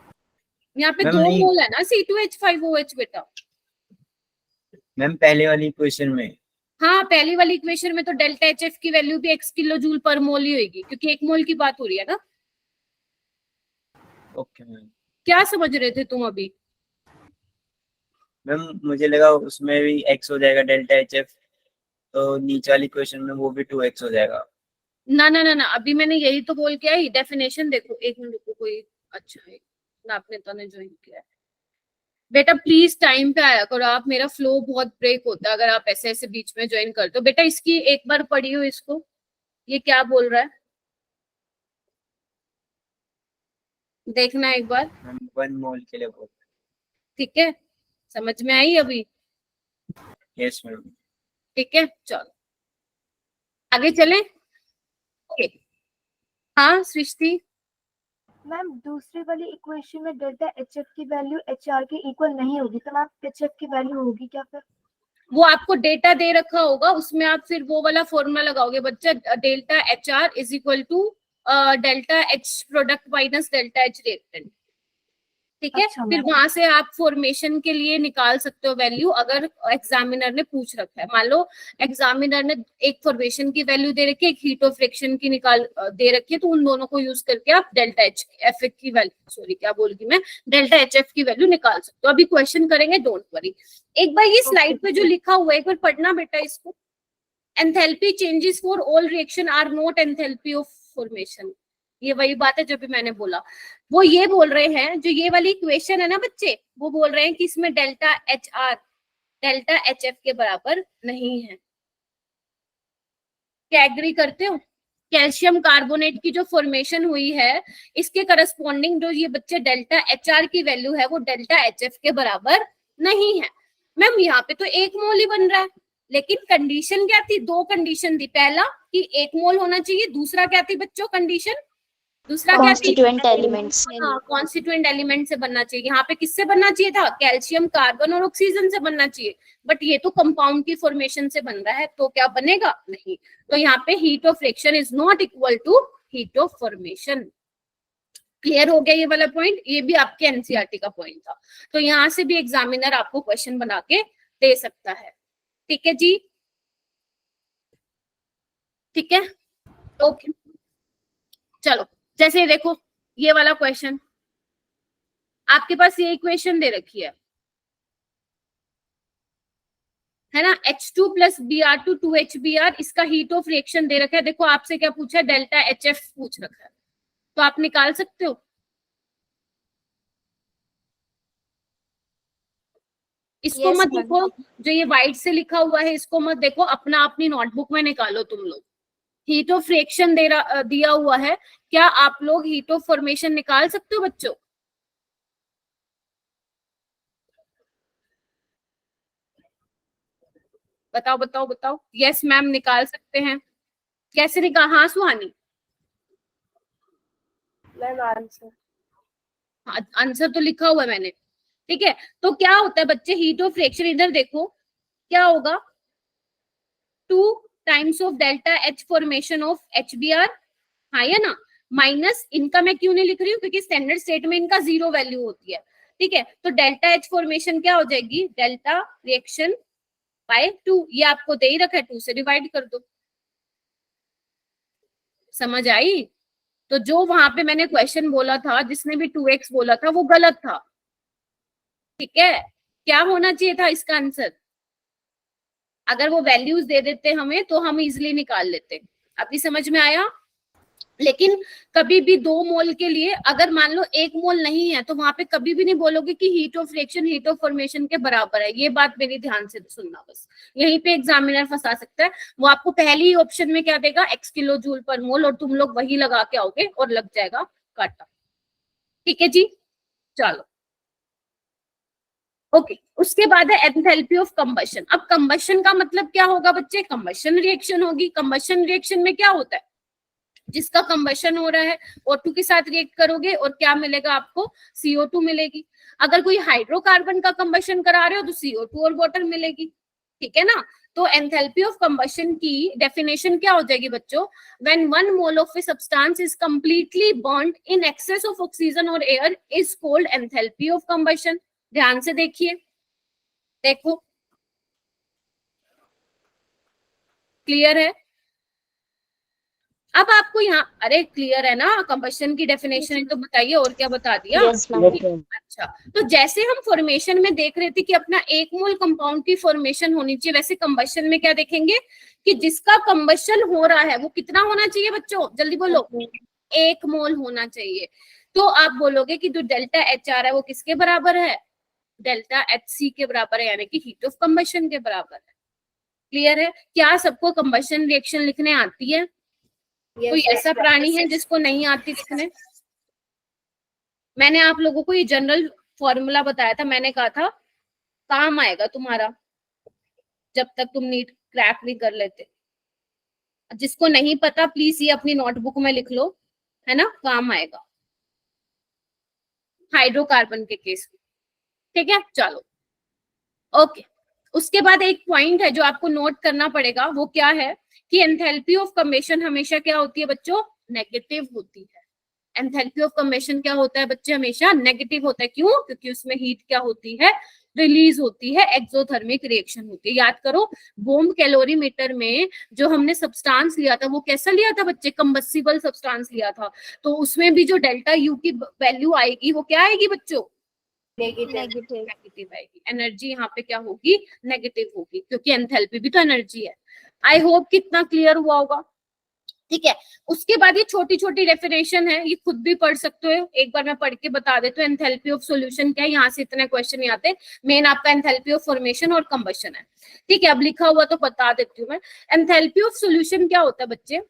यहाँ पे मैम 2 नहीं मोल है ना C2H5OH बेटा। मैम, पहले वाली क्वेश्चन में। हाँ, पहली वाली इक्वेशन में तो डेल्टा एच एफ की वैल्यू भी x किलो जूल पर मोल ही होगी, क्योंकि 1 मोल की बात हो रही है ना। Okay ma'am. क्या समझ रहे थे तुम अभी? मैम मुझे लगा उसमें भी एक्स हो जाएगा डेल्टा एच एफ, तो नीचे वाली क्वेश्चन में वो भी 2x हो जाएगा। ना ना ना ना, अभी मैंने यही तो बोल के आई। डेफिनेशन देखो, एक मिनट रुको, कोई अच्छा है ना, आपने तो ने ज्वाइन किया है बेटा, प्लीज टाइम पे आया करो आप, मेरा फ्लो बहुत ब्रेक होता है अगर आप ऐसे ऐसे बीच में ज्वाइन करते हो। बेटा इसकी एक बार पढ़ी हो इसको, ये क्या बोल रहा है, देखना एक बार। मैम 1 मोल के लिए बोल। ठीक है, समझ में आई अभी? Yes ma'am. ठीक है, चलो आगे चलें। ओके, हाँ सृष्टि। मैम दूसरी वाली इक्वेशन में डेल्टा एच एफ की वैल्यू एच आर के इक्वल नहीं होगी, तो मैम एच एफ की वैल्यू होगी क्या फिर? वो आपको डेटा दे रखा होगा, उसमें आप फिर वो वाला फॉर्मूला लगाओगे बच्चा, delta H R is equal to delta H product minus delta H reactant. ठीक है, अच्छा, फिर वहां से आप फॉर्मेशन के लिए निकाल सकते हो वैल्यू, अगर एग्जामिनर ने पूछ रखा है। मान लो एग्जामिनर ने एक फॉर्मेशन की वैल्यू दे रखी है, एक हीट ऑफ फ्रिक्शन की दे रखी है, तो उन दोनों को यूज करके आप डेल्टा एच एफ की वैल्यू, सॉरी क्या बोल रही मैं, डेल्टा एच एफ की वैल्यू निकाल सकते हो। अभी क्वेश्चन करेंगे, डोंट वरी। एक बार ये स्लाइड पे जो लिखा हुआ है एक बार पढ़ना बेटा इसको। Enthalpy changes for all reaction are not enthalpy of formation. ये वही बात है जो भी मैंने बोला। वो ये बोल रहे हैं, जो ये वाली इक्वेशन है ना बच्चे, वो बोल रहे हैं कि इसमें delta H R delta H F के बराबर नहीं है। क्या एग्री करते हो? कैल्शियम कार्बोनेट की जो फॉर्मेशन हुई है, इसके करस्पॉन्डिंग जो ये बच्चे डेल्टा एच आर की वैल्यू है, वो डेल्टा एच एफ के बराबर नहीं है। मैम यहाँ पे तो 1 मोल ही बन रहा है, लेकिन कंडीशन क्या थी, 2 कंडीशन थी। पहला कि 1 मोल होना चाहिए, दूसरा क्या थी बच्चों कंडीशन, दूसरा क्या थी? Constituent elements. हाँ, कॉन्स्टिट्यूएंट एलिमेंट से बनना चाहिए। यहाँ पे किससे बनना चाहिए था? कैल्शियम, कार्बन और ऑक्सीजन से बनना चाहिए, बट ये तो कंपाउंड की फॉर्मेशन से बन रहा है, तो क्या बनेगा? नहीं। तो यहाँ पे heat of reaction is not equal to heat of formation. Clear हो गया ये वाला पॉइंट? ये भी आपके एनसीईआरटी का पॉइंट था, तो यहाँ से भी एग्जामिनर आपको क्वेश्चन बना के दे सकता है। ठीक है जी, ठीक है, ओके। चलो, जैसे देखो ये वाला क्वेश्चन आपके पास, ये इक्वेशन दे रखी है ना, H2 प्लस Br2 2HBr, इसका हीट ऑफ रिएक्शन दे रखा है। देखो आपसे क्या पूछा है? डेल्टा HF पूछ रखा है, तो आप निकाल सकते हो। इसको Yes, मत ma'am. देखो, जो ये व्हाइट से लिखा हुआ है इसको मत देखो, अपना अपनी नोटबुक में निकालो तुम लोग। हीट ऑफ रिएक्शन दिया हुआ है, क्या आप लोग हीट ऑफ फॉर्मेशन निकाल सकते हो बच्चों? बताओ बताओ बताओ। यस मैम, निकाल सकते हैं। कैसे निकाल? हाँ सुहानी, मैम आंसर आंसर तो लिखा हुआ है मैंने। ठीक है, तो क्या होता है बच्चे, हीट ऑफ रिएक्शन इधर देखो क्या होगा, 2 times of delta H formation of HBr, हाँ या ना, माइनस इनका मैं क्यों नहीं लिख रही हूँ, क्योंकि स्टैंडर्ड स्टेट में इनका 0 वैल्यू होती है। ठीक है, तो डेल्टा H फॉर्मेशन क्या हो जाएगी? डेल्टा रिएक्शन बाय 2, ये आपको दे ही रखा है, 2 से डिवाइड कर दो। समझ आई? तो जो वहां पे मैंने क्वेश्चन बोला था, जिसने भी 2x बोला था, वो गलत था। ठीक है, क्या होना चाहिए था इसका आंसर? अगर वो वैल्यूज दे देते हमें तो हम इजिली निकाल लेते। अभी समझ में आया? लेकिन कभी भी 2 मोल के लिए अगर मान लो 1 मोल नहीं है, तो वहां पे कभी भी नहीं बोलोगे कि heat of reaction heat of formation के बराबर है। ये बात मेरी ध्यान से सुनना, बस यहीं पे एग्जामिनर फंसा सकता है। वो आपको पहली ही ऑप्शन में क्या देगा? x किलो जूल पर मोल, और तुम लोग वही लगा के आओगे और लग जाएगा काटा। ठीक है जी, चलो ओके। उसके बाद है एंथैल्पी ऑफ कंबशन। अब कंबशन का मतलब क्या होगा बच्चे? कंबशन रिएक्शन होगी। कंबशन रिएक्शन में क्या होता है? जिसका कंबशन हो रहा है, O2 के साथ रिएक्ट करोगे और क्या मिलेगा आपको? CO2 मिलेगी। अगर कोई हाइड्रोकार्बन का कंबशन करा रहे हो तो CO2 और वाटर मिलेगी। ठीक है ना? तो एंथैल्पी ऑफ कंबशन की डेफिनेशन क्या हो जाएगी बच्चों? When 1 mole of a substance is completely burned in excess of oxygen और air is called enthalpy of combustion. ध्यान से देखिए, देखो क्लियर है? अब आपको यहाँ, अरे क्लियर है ना? कंबशन की डेफिनेशन तो बताइए, और क्या बता दिया? Yes, ma'am. अच्छा, तो जैसे हम फॉर्मेशन में देख रहे थे कि अपना 1 मोल कंपाउंड की फॉर्मेशन होनी चाहिए, वैसे कंबशन में क्या देखेंगे कि जिसका कंबशन हो रहा है वो कितना होना चाहिए बच्चों? जल्दी बोलो। 1 मोल होना चाहिए। तो आप बोलोगे कि जो डेल्टा एच आर है वो किसके बराबर है? डेल्टा एच सी के बराबर है, यानी कि हीट ऑफ कंबशन के बराबर है। क्लियर है? क्या सबको कंबशन रिएक्शन लिखने आती है? कोई ऐसा प्राणी है जिसको नहीं आती लिखने? मैंने आप लोगों को ये जनरल फॉर्मूला बताया था, मैंने कहा था काम आएगा तुम्हारा जब तक तुम नीट क्रैक नहीं कर लेते। जिसको नहीं पता प्लीज ये अपनी नोटबुक में लिख लो, है ना, काम आएगा हाइड्रोकार्बन के केस में। ठीक है, चलो ओके। उसके बाद एक पॉइंट है जो आपको नोट करना पड़ेगा, वो क्या है कि एंथैल्पी ऑफ कंबशन हमेशा क्या होती है बच्चों? नेगेटिव होती है। एंथैल्पी ऑफ कंबशन क्या होता है बच्चे? हमेशा नेगेटिव होता है। क्यों? क्योंकि उसमें हीट क्या होती है? रिलीज होती है, एक्सोथर्मिक रिएक्शन होती है। याद करो, बॉम्ब कैलोरीमीटर में जो हमने सब्सटेंस लिया था वो कैसा लिया था बच्चे? कंबस्टिबल सब्सटेंस लिया था। तो उसमें भी जो डेल्टा यू की वैल्यू आएगी वो क्या आएगी बच्चों? नेगेटिव आएगी। एनर्जी यहाँ पे क्या होगी? नेगेटिव होगी, क्योंकि एंथैल्पी भी तो एनर्जी है। आई होप कितना क्लियर हुआ होगा। ठीक है, उसके बाद ये छोटी छोटी डेफिनेशन है, ये खुद भी पढ़ सकते हो। एक बार मैं पढ़ के बता देती हूँ एंथैल्पी ऑफ सॉल्यूशन क्या है। यहाँ से इतने क्वेश्चन नहीं आते। मेन आपका एंथैल्पी ऑफ फॉर्मेशन और कंबशन है। ठीक है, अब लिखा हुआ तो बता देती हूँ मैं। एंथैल्पी ऑफ सॉल्यूशन क्या होता है बच्चे?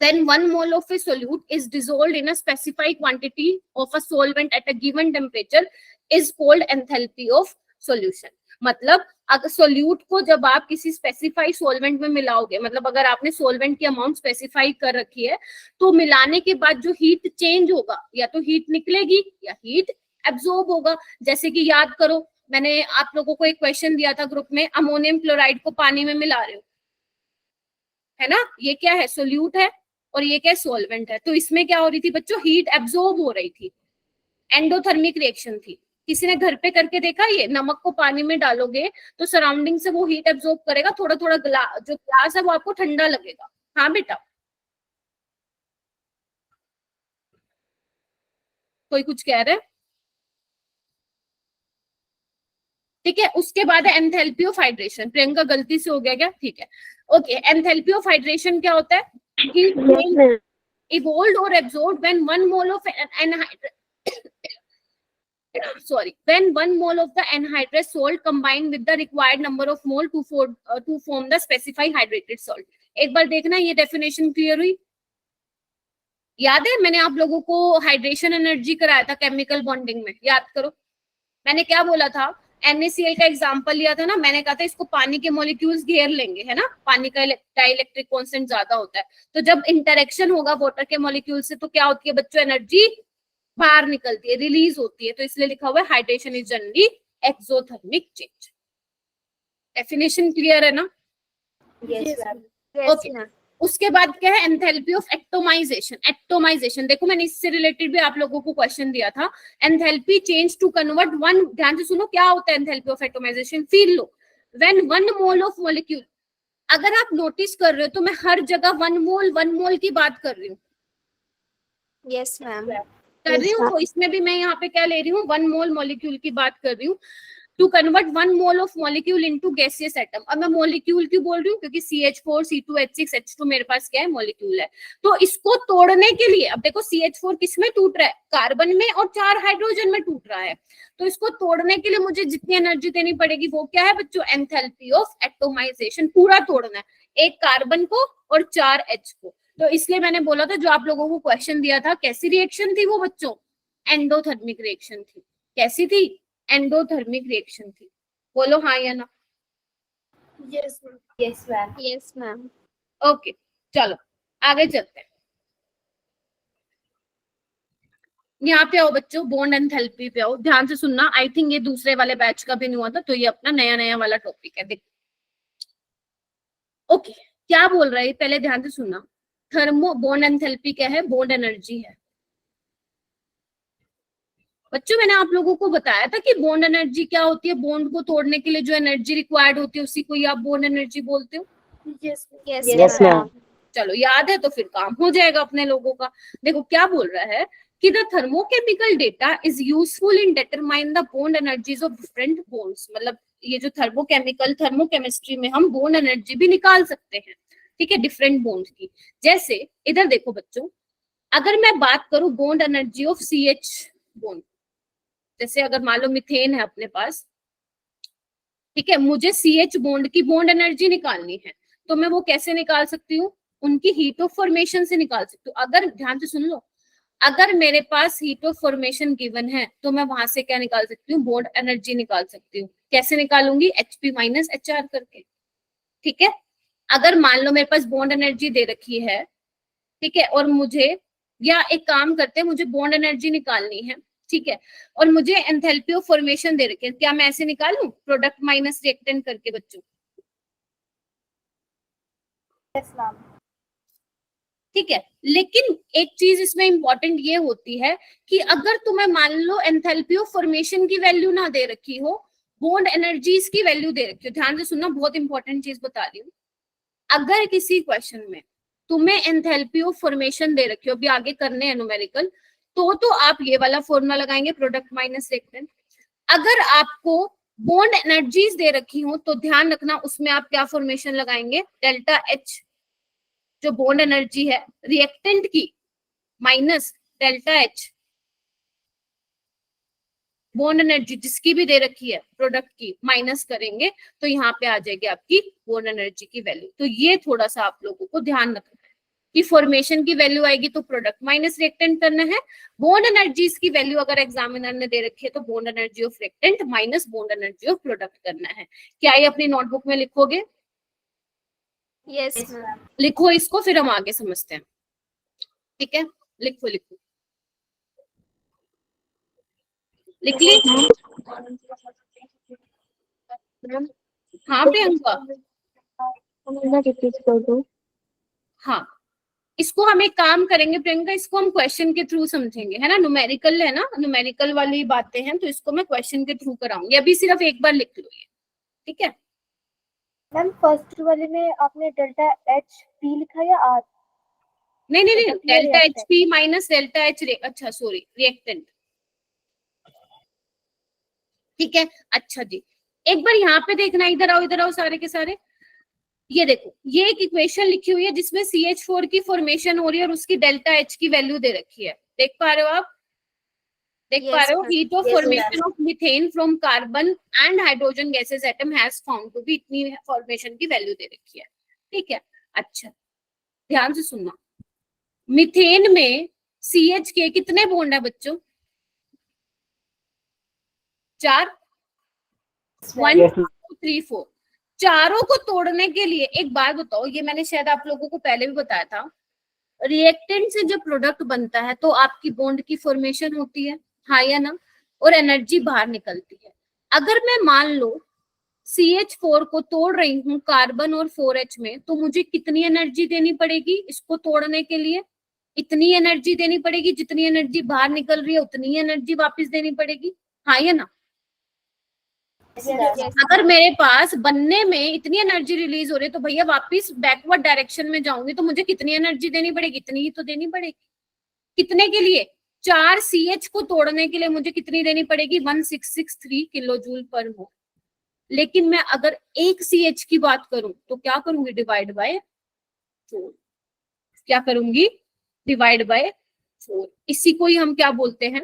When 1 mole of a solute is dissolved in a specified quantity of a solvent at a given temperature is called enthalpy of solution. मतलब अगर सोल्यूट को जब आप किसी स्पेसिफाइड सॉल्वेंट में मिलाओगे, मतलब अगर आपने सॉल्वेंट की अमाउंट स्पेसिफाई कर रखी है, तो मिलाने के बाद जो हीट चेंज होगा, या तो हीट निकलेगी या हीट एब्जॉर्ब होगा। जैसे कि याद करो, मैंने आप लोगों को एक क्वेश्चन दिया था ग्रुप में, अमोनियम क्लोराइड को पानी में मिला रहे हो, है ना, ये क्या है, सोल्यूट है, और ये क्या सॉल्वेंट है। तो इसमें क्या हो रही थी बच्चों, हीट एब्जॉर्ब हो रही थी, एंडोथर्मिक रिएक्शन थी। किसी ने घर पे करके देखा, ये नमक को पानी में डालोगे तो सराउंडिंग से वो हीट एब्जॉर्ब करेगा, थोड़ा थोड़ा जो ग्लास है वो आपको ठंडा लगेगा। हाँ बेटा, कोई कुछ कह रहा है? ठीक है, उसके बाद है एंथैल्पी ऑफ हाइड्रेशन। प्रियंका गलती से हो गया क्या? ठीक है, ओके। एंथैल्पी ऑफ हाइड्रेशन क्या होता है? Heat evolved or absorbed when 1 mole of when 1 mole of the anhydrous salt combined with the required number of mole to form the specified hydrated salt। एक बार देखना, ये डेफिनेशन क्लियर हुई? याद है मैंने आप लोगों को हाइड्रेशन एनर्जी कराया था केमिकल बॉन्डिंग में, याद करो। मैंने क्या बोला था, NaCl का एग्जांपल लिया था ना, मैंने कहा था इसको पानी के मॉलिक्यूल्स घेर लेंगे, है ना, पानी का डाइलेक्ट्रिक कांस्टेंट ज्यादा होता है, तो जब इंटरेक्शन होगा वाटर के मॉलिक्यूल से तो क्या होती है बच्चों, एनर्जी बाहर निकलती है, रिलीज होती है। तो इसलिए लिखा हुआ है hydration is generally exothermic change. Definition clear है ना? ओके। उसके बाद क्या है, एंथैल्पी ऑफ एटोमाइजेशन। एटोमाइजेशन देखो, मैंने इससे रिलेटेड भी आप लोगों को क्वेश्चन दिया था। Enthalpy change to convert one, ध्यान से सुनो क्या होता है एंथैल्पी ऑफ एटोमाइजेशन, फील लो। व्हेन 1 मोल ऑफ मॉलिक्यूल, अगर आप नोटिस कर रहे हो तो मैं हर जगह 1 मोल की बात कर रही हूँ। यस मैम, कर रही हूँ, तो इसमें भी मैं यहाँ पे क्या ले रही हूँ, 1 मोल मॉलिक्यूल की बात कर रही हूँ। To convert 1 mole of molecule into gaseous atom. अब मैं मॉलिक्यूल क्यों बोल रही हूँ, क्योंकि CH4 C2H6 H2 मेरे पास क्या है, मॉलिक्यूल है। तो इसको तोड़ने के लिए, अब देखो CH4 किस में टूट रहा है, कार्बन में, और 4 हाइड्रोजन में टूट रहा है। तो इसको तोड़ने के लिए मुझे जितनी एनर्जी देनी पड़ेगी वो क्या है बच्चों, एंथैल्पी ऑफ एटोमाइजेशन। पूरा तोड़ना है, एक कार्बन को और 4 H को। तो इसलिए मैंने बोला था, जो आप लोगों को क्वेश्चन दिया था, कैसी रिएक्शन थी वो बच्चों, एंडोथर्मिक रिएक्शन थी। कैसी थी, एंडोथर्मिक रिएक्शन थी। बोलो हाँ या ना? Yes ma'am. Yes ma'am. Yes ma'am. Okay, चलो आगे चलते हैं। यहाँ पे आओ बच्चों, बॉन्ड एंथैल्पी पे आओ, ध्यान से सुनना। आई थिंक ये दूसरे वाले बैच का भी नहीं हुआ था, तो ये अपना नया वाला टॉपिक है। देखो ओके, क्या बोल रहा है पहले ध्यान से सुनना। थर्मो बॉन्ड एंथैल्पी क्या है, बॉन्ड एनर्जी है बच्चों। मैंने आप लोगों को बताया था कि बॉन्ड एनर्जी क्या होती है, बॉन्ड को तोड़ने के लिए जो एनर्जी रिक्वायर्ड होती है उसी को ही आप बॉन्ड एनर्जी बोलते हो। Yes yes ma'am. चलो याद है तो फिर काम हो जाएगा अपने लोगों का। देखो क्या बोल रहा है कि the thermochemical data is useful in determine the bond energies of different bonds. मतलब ये जो थर्मोकेमिस्ट्री में हम बॉन्ड एनर्जी भी निकाल सकते हैं, ठीक है, डिफरेंट बॉन्ड्स की। जैसे इधर देखो बच्चों, अगर मैं बात करूं bond energy of CH bond, जैसे अगर मान लो मिथेन है अपने पास, ठीक है, मुझे CH बॉन्ड की बॉन्ड एनर्जी निकालनी है, तो मैं वो कैसे निकाल सकती हूँ, उनकी हीट ऑफ फॉर्मेशन से निकाल सकती हूँ। अगर ध्यान से सुन लो, अगर मेरे पास हीट ऑफ फॉर्मेशन गिवन है तो मैं वहां से क्या निकाल सकती हूँ, बॉन्ड एनर्जी निकाल सकती हूँ। कैसे निकालूंगी, HP माइनस HR करके, ठीक है। अगर मान लो मेरे पास बॉन्ड एनर्जी दे रखी है, ठीक है, और मुझे, या एक काम करते हैं, मुझे बॉन्ड एनर्जी निकालनी है, ठीक है, और मुझे एंथैल्पी ऑफ फॉर्मेशन दे रखी है, क्या मैं ऐसे निकालूं, प्रोडक्ट माइनस रिएक्टेंट करके बच्चों? Yes ma'am. ठीक है, लेकिन एक चीज इसमें इंपॉर्टेंट ये होती है कि अगर तुम्हें मान लो एंथैल्पी ऑफ फॉर्मेशन की वैल्यू ना दे रखी हो, बॉन्ड एनर्जीज की वैल्यू दे रखी हो, ध्यान से सुनना, बहुत इंपॉर्टेंट चीज बता रही हूँ। अगर किसी क्वेश्चन में तुम्हें एंथैल्पी ऑफ फॉर्मेशन दे रखी हो, अभी आगे करने हैं न्यूमेरिकल, तो आप ये वाला फॉर्मूला लगाएंगे, प्रोडक्ट माइनस रिएक्टेंट। अगर आपको बॉन्ड एनर्जीज दे रखी हो तो ध्यान रखना उसमें आप क्या फॉर्मेशन लगाएंगे, डेल्टा H जो बॉन्ड एनर्जी है रिएक्टेंट की, minus delta H bond energy जिसकी भी दे रखी है प्रोडक्ट की, माइनस करेंगे तो यहाँ पे आ जाएगी आपकी बॉन्ड एनर्जी की वैल्यू। तो ये थोड़ा सा आप लोगों को ध्यान रखना है, की फॉर्मेशन की वैल्यू आएगी तो प्रोडक्ट माइनस रिएक्टेंट करना है। बॉन्ड एनर्जीज की वैल्यू अगर एग्जामिनर ने दे रखी है तो bond energy of reactant minus bond energy of product करना है। क्या ये अपनी नोटबुक में लिखोगे? Yes ma'am. लिखो इसको, फिर हम आगे समझते हैं। ठीक है, लिखो लिखो, लिख ली? हाँ प्रियंका, रिपीट कर दो। हाँ इसको हम एक काम करेंगे प्रियंका, इसको हम क्वेश्चन के थ्रू समझेंगे, है ना, न्यूमेरिकल है ना, न्यूमेरिकल वाली बातें हैं, तो इसको मैं क्वेश्चन के थ्रू कराऊंगी। अभी सिर्फ एक बार लिख लो ये, ठीक है? मैम फर्स्ट वाले में आपने डेल्टा एच पी लिखा या आर? नहीं नहीं नहीं, मतलब delta H reactant। P minus delta H, अच्छा सॉरी, रिएक्टेंट। ठीक है, अच्छा जी, एक बार यहाँ पे देखना, इधर आओ सारे के सारे। ये देखो, ये एक इक्वेशन लिखी हुई है जिसमें CH4 की फॉर्मेशन हो रही है और उसकी डेल्टा एच की वैल्यू दे रखी है। देख पा रहे हो आप? देख Yes, पा रहे हो? ma'am. Heat of Yes, formation of methane from carbon and hydrogen gases atom has found to be, इतनी फॉर्मेशन की वैल्यू दे रखी है। ठीक है, अच्छा ध्यान से सुनना, मीथेन में CH के कितने बॉन्ड है बच्चों? 4, 1 2 3 4। चारों को तोड़ने के लिए एक बात बताओ, ये मैंने शायद आप लोगों को पहले भी बताया था, रिएक्टेंट से जब प्रोडक्ट बनता है तो आपकी बॉन्ड की फॉर्मेशन होती है, हाँ या ना, और एनर्जी बाहर निकलती है। अगर मैं मान लो CH4 को तोड़ रही हूँ कार्बन और 4H में, तो मुझे कितनी एनर्जी देनी पड़ेगी इसको तोड़ने के लिए? इतनी एनर्जी देनी पड़ेगी, जितनी एनर्जी बाहर निकल रही है उतनी एनर्जी वापस देनी पड़ेगी, हाँ या ना? अगर मेरे पास बनने में इतनी एनर्जी रिलीज हो रही है तो भैया वापस बैकवर्ड डायरेक्शन में जाऊंगी तो मुझे कितनी एनर्जी देनी पड़ेगी? इतनी ही तो देनी पड़ेगी। कितने के लिए? 4 CH को तोड़ने के लिए मुझे कितनी देनी पड़ेगी? 1663 किलो जूल पर मोल। लेकिन मैं अगर एक CH की बात करूं तो क्या करूंगी? Divide by 4। क्या करूंगी? Divide by 4। इसी को ही हम क्या बोलते हैं?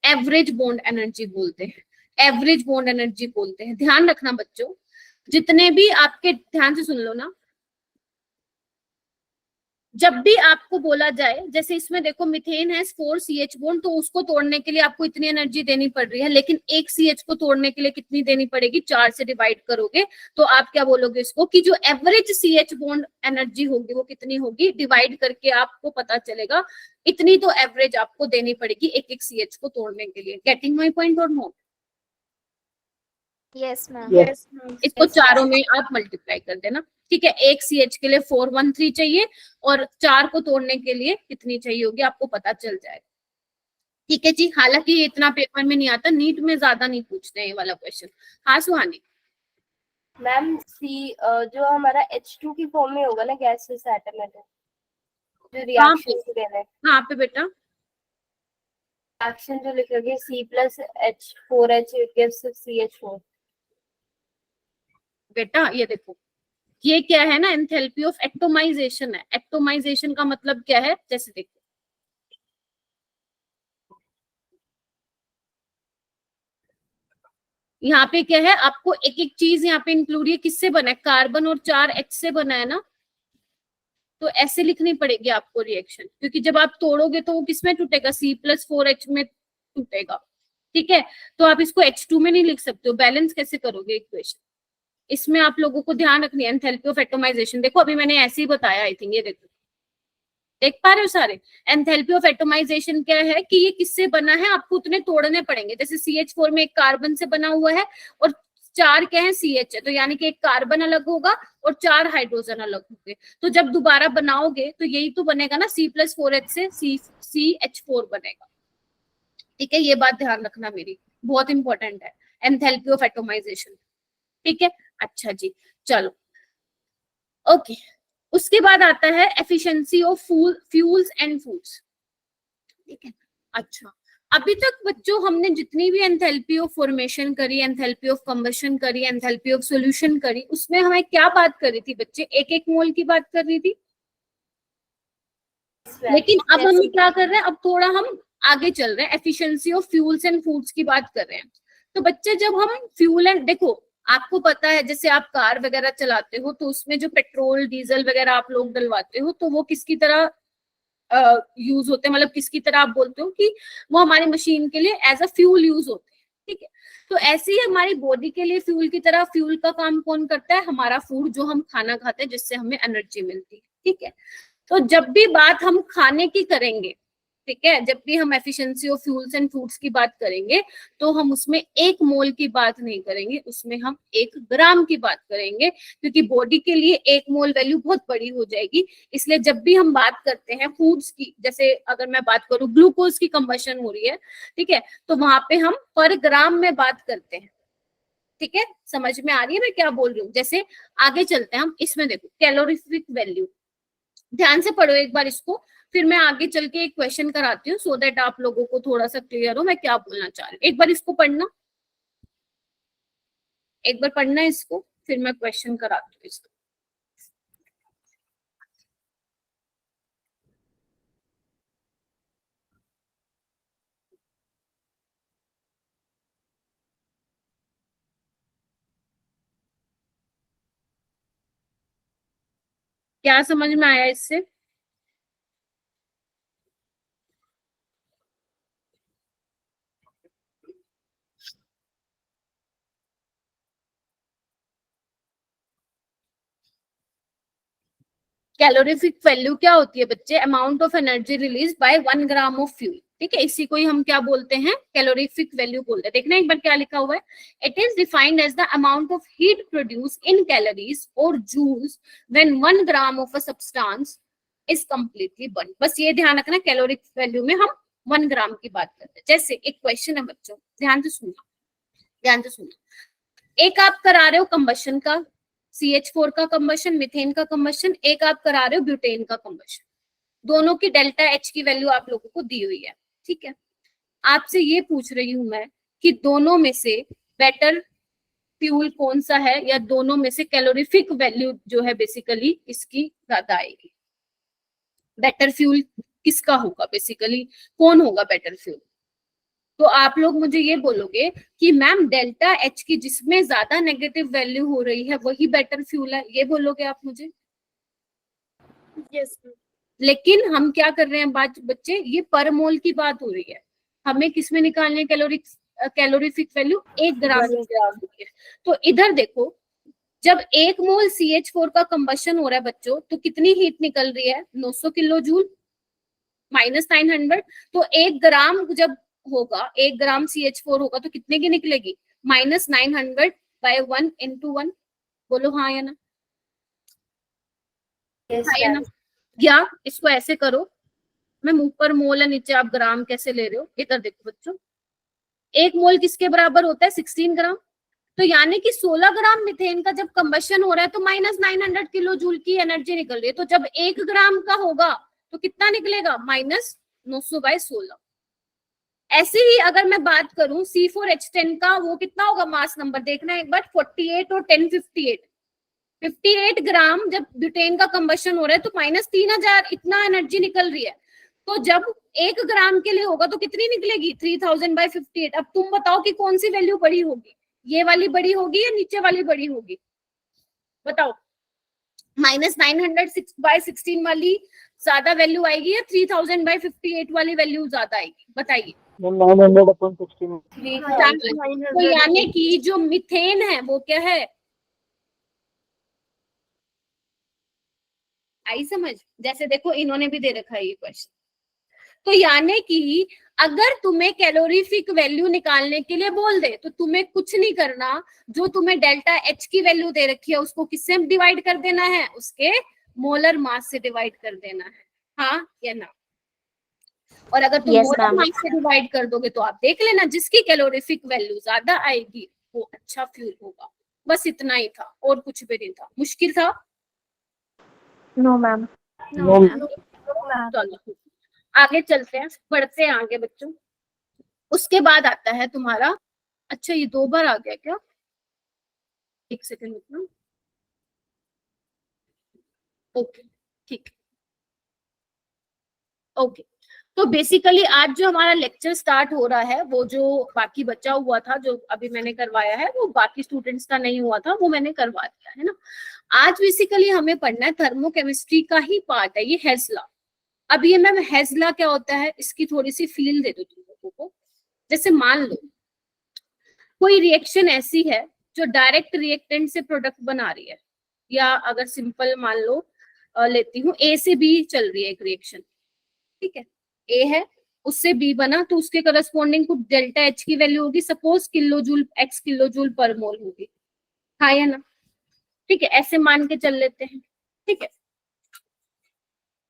एवरेज बॉन्ड एनर्जी बोलते हैं, एवरेज बॉन्ड एनर्जी बोलते हैं। ध्यान रखना बच्चों, जितने भी आपके, ध्यान से सुन लो ना, जब भी आपको बोला जाए, जैसे इसमें देखो मीथेन है 4 CH बॉन्ड, तो उसको तोड़ने के लिए आपको इतनी एनर्जी देनी पड़ रही है, लेकिन एक CH को तोड़ने के लिए कितनी देनी पड़ेगी? 4 से डिवाइड करोगे तो आप क्या बोलोगे इसको, कि जो एवरेज CH बॉन्ड एनर्जी होगी वो कितनी होगी? डिवाइड करके आपको पता चलेगा इतनी तो एवरेज आपको देनी पड़ेगी एक एक CH को तोड़ने के लिए। गेटिंग माई पॉइंट और नो? Yes ma'am. इसको चारों में आप मल्टीप्लाई कर देना, ठीक है? एक CH के लिए 413 चाहिए और 4 को तोड़ने के लिए कितनी चाहिए होगी आपको पता चल जाएगा। ठीक है जी, हालांकि ये इतना पेपर में नहीं आता, नीट में ज्यादा नहीं पूछते हैं ये वाला क्वेश्चन। हाँ सुहानी? मैम सी जो हमारा H2 की फॉर्म में होगा ना गैसेस एटम है, जो रिएक्शन से देना है, हाँ पे बेटा, रिएक्शन जो लिख रखी है C+H4H gives CH4। बेटा ये देखो, ये क्या है ना, एंथैल्पी ऑफ एटोमाइजेशन है। एटोमाइजेशन का मतलब क्या है? जैसे देखो, यहाँ पे क्या है, आपको एक एक चीज यहाँ पे इंक्लूड है, किससे बना है? कार्बन और 4H से बना है ना, तो ऐसे लिखनी पड़ेगी आपको रिएक्शन, क्योंकि जब आप तोड़ोगे तो वो किसमें टूटेगा? C+4H में टूटेगा। ठीक है, तो आप इसको H2 में नहीं लिख सकते हो। बैलेंस कैसे करोगे इक्वेशन? इसमें आप लोगों को ध्यान रखनी है एंथैल्पी ऑफ एटोमाइजेशन। देखो अभी मैंने ऐसे ही बताया, आई थिंक, ये देखो, देख पा रहे हो सारे? एंथैल्पी ऑफ एटोमाइजेशन क्या है कि ये किससे बना है, आपको उतने तोड़ने पड़ेंगे। जैसे CH4 में एक कार्बन से बना हुआ है और 4 क्या है? CH है, तो यानी कि एक कार्बन अलग होगा और 4 हाइड्रोजन अलग होंगे। तो जब दोबारा बनाओगे तो यही तो बनेगा ना, C+4H से CH4 बनेगा। ठीक है, ये बात ध्यान रखना मेरी, बहुत इंपॉर्टेंट है एंथैल्पी ऑफ एटोमाइजेशन। ठीक है, अच्छा जी, चलो ओके। उसके बाद आता है efficiency of fuels and foods. ठीक है, अच्छा अभी तक बच्चों हमने जितनी भी एंथैल्पी ऑफ फॉर्मेशन करी, एंथैल्पी ऑफ कंबशन करी, एंथैल्पी ऑफ सॉल्यूशन करी, उसमें हमें क्या बात करी थी बच्चे? एक एक मोल की बात कर रही थी। लेकिन अब हम क्या कर रहे हैं, अब थोड़ा हम आगे चल रहे हैं, efficiency of fuels and foods की बात कर रहे हैं। तो बच्चे जब हम फ्यूल एंड, देखो आपको पता है जैसे आप कार वगैरह चलाते हो तो उसमें जो पेट्रोल डीजल वगैरह आप लोग डलवाते हो तो वो किसकी तरह यूज होते हैं, मतलब किसकी तरह आप बोलते हो कि वो हमारी मशीन के लिए एज अ फ्यूल यूज होते हैं, ठीक है। तो ऐसे ही हमारी बॉडी के लिए फ्यूल की तरह फ्यूल का काम कौन करता है, हमारा फूड, जो हम खाना खाते हैं जिससे हमें एनर्जी मिलती है, ठीक है। तो जब भी बात हम खाने की करेंगे, ठीक है, जब भी हम efficiency of fuels and foods की बात करेंगे तो हम उसमें 1 मोल की बात नहीं करेंगे, उसमें हम 1 ग्राम की बात करेंगे, क्योंकि बॉडी के लिए 1 मोल वैल्यू बहुत बड़ी हो जाएगी। इसलिए जब भी हम बात करते हैं फूड्स की, जैसे अगर मैं बात करूं ग्लूकोज की कंबशन हो रही है, ठीक है, तो वहां पे हम पर ग्राम में बात करते हैं, ठीक है। समझ में आ रही है मैं क्या बोल रही हूँ। जैसे आगे चलते हैं हम, इसमें देखो कैलोरीफिक वैल्यू, ध्यान से पढ़ो एक बार इसको, फिर मैं आगे चल के एक क्वेश्चन कराती हूँ सो दैट आप लोगों को थोड़ा सा क्लियर हो मैं क्या बोलना चाह रही हूँ। एक बार इसको पढ़ना, एक बार पढ़ना इसको, फिर मैं क्वेश्चन कराती हूँ इसको। क्या समझ में आया इससे? कैलोरीफिक वैल्यू क्या होती है बच्चे? Amount of energy release by 1 gram of fuel, ठीक है, इसी को ही हम क्या बोलते हैं, कैलोरीफिक वैल्यू बोलते हैं। देखना एक बार क्या लिखा हुआ है, it is defined as the amount of heat produce in calories और joules when 1 gram of a substance is completely burn. बस ये ध्यान रखना, कैलोरिक वैल्यू में हम 1 ग्राम की बात करते हैं। जैसे एक क्वेश्चन है बच्चों, ध्यान से सुनना, ध्यान से सुनना। एक आप करा रहे हो कंबशन का, CH4 का कंबशन, मीथेन का कंबशन, एक आप करा रहे हो ब्यूटेन का कंबशन। दोनों की डेल्टा H की वैल्यू आप लोगों को दी हुई है, ठीक है। आपसे ये पूछ रही हूं मैं कि दोनों में से बेटर फ्यूल कौन सा है, या दोनों में से कैलोरीफिक वैल्यू जो है बेसिकली इसकी ज्यादा आएगी। बेटर फ्यूल किसका होगा, बेसिकली कौन होगा बेटर फ्यूल? तो आप लोग मुझे ये बोलोगे कि मैम डेल्टा H की जिसमें ज्यादा नेगेटिव वैल्यू हो रही है वही बेटर फ्यूल है, ये बोलोगे आप मुझे? यस लेकिन हम क्या कर रहे हैं बात बच्चे, ये पर मोल की बात हो रही है, हमें किसमें निकालने कैलोरीफिक वैल्यू 1 ग्राम की है। तो इधर देखो, जब 1 मोल CH4 का कंबशन हो रहा है बच्चों, तो कितनी हीट निकल रही है, 900 किलो जूल माइनस 900। तो 1 ग्राम जब होगा, 1 ग्राम CH4 होगा तो कितने की निकलेगी, माइनस 900 बाय 1 इंटू 1। बोलो हाँ या ना, यस हाँ या ना। मैम। या इसको ऐसे करो, मैं मुंह पर मोल है, नीचे आप ग्राम कैसे ले रहे हो, इधर देखो बच्चों, 1 मोल किसके बराबर होता है, 16 ग्राम। तो यानी कि 16 ग्राम मीथेन का जब कंबशन हो रहा है तो माइनस 900 किलो जूल की एनर्जी निकल रही है। तो जब 1 ग्राम का होगा तो कितना निकलेगा, माइनस 900 बाय 16। ऐसे ही अगर मैं बात करूं C4H10 का, वो कितना होगा मास नंबर, देखना एक बार, 48 और 10 58। 58 ग्राम जब ब्यूटेन का कंबशन हो रहा है तो माइनस 3000 इतना एनर्जी निकल रही है। तो जब 1 ग्राम के लिए होगा तो कितनी निकलेगी, 3000 बाय 58। अब तुम बताओ कि कौन सी वैल्यू बड़ी होगी, ये वाली बड़ी होगी या नीचे वाली बड़ी होगी, बताओ। माइनस 900 बाय 16 वाली ज्यादा वैल्यू आएगी या 3000 बाय 58 वाली वैल्यू ज्यादा आएगी, बताइए। 900/16। 3000। तो यानी कि जो मीथेन है वो क्या है, आई समझ? जैसे देखो इन्होंने भी दे रखा है ये क्वेश्चन। तो यानी कि अगर तुम्हें कैलोरीफिक वैल्यू निकालने के लिए बोल दे तो तुम्हें कुछ नहीं करना, जो तुम्हें डेल्टा H की वैल्यू दे रखी है उसको किससे डिवाइड कर देना है, उसके मोलर मास से डिवाइड कर देना है, हाँ या ना। और अगर तुम मोलर मास से डिवाइड कर दोगे तो आप देख लेना, जिसकी कैलोरीफिक वैल्यू ज्यादा आएगी वो अच्छा फ्यूल होगा। बस इतना ही था, और कुछ भी नहीं था, मुश्किल था? No ma'am. नो चलो आगे चलते हैं, बढ़ते हैं आगे बच्चों। उसके बाद आता है तुम्हारा, अच्छा ये 2 बार आ गया क्या, एक सेकंड रुकना, ओके ठीक, ओके। तो बेसिकली आज जो हमारा लेक्चर स्टार्ट हो रहा है, वो जो बाकी बचा हुआ था, जो अभी मैंने करवाया है, वो बाकी स्टूडेंट्स का नहीं हुआ था, वो मैंने करवा दिया है ना। आज बेसिकली हमें पढ़ना है थर्मोकेमिस्ट्री का ही पार्ट है ये हेजला। अब ये मैम हेजला क्या होता है, इसकी थोड़ी सी फील दे दो तुम लोगों को। जैसे मान लो कोई रिएक्शन ऐसी है जो डायरेक्ट रिएक्टेंट से प्रोडक्ट बना रही है, या अगर सिंपल मान लो लेती हूँ, ए से बी चल रही है एक रिएक्शन, ठीक है, ए है उससे बी बना, तो उसके करस्पॉन्डिंग कुछ डेल्टा एच की वैल्यू होगी, सपोज किलोजूल एक्स किलोजूल पर मोल होगी, हाँ या ना, ठीक है, ऐसे मान के चल लेते हैं, ठीक है,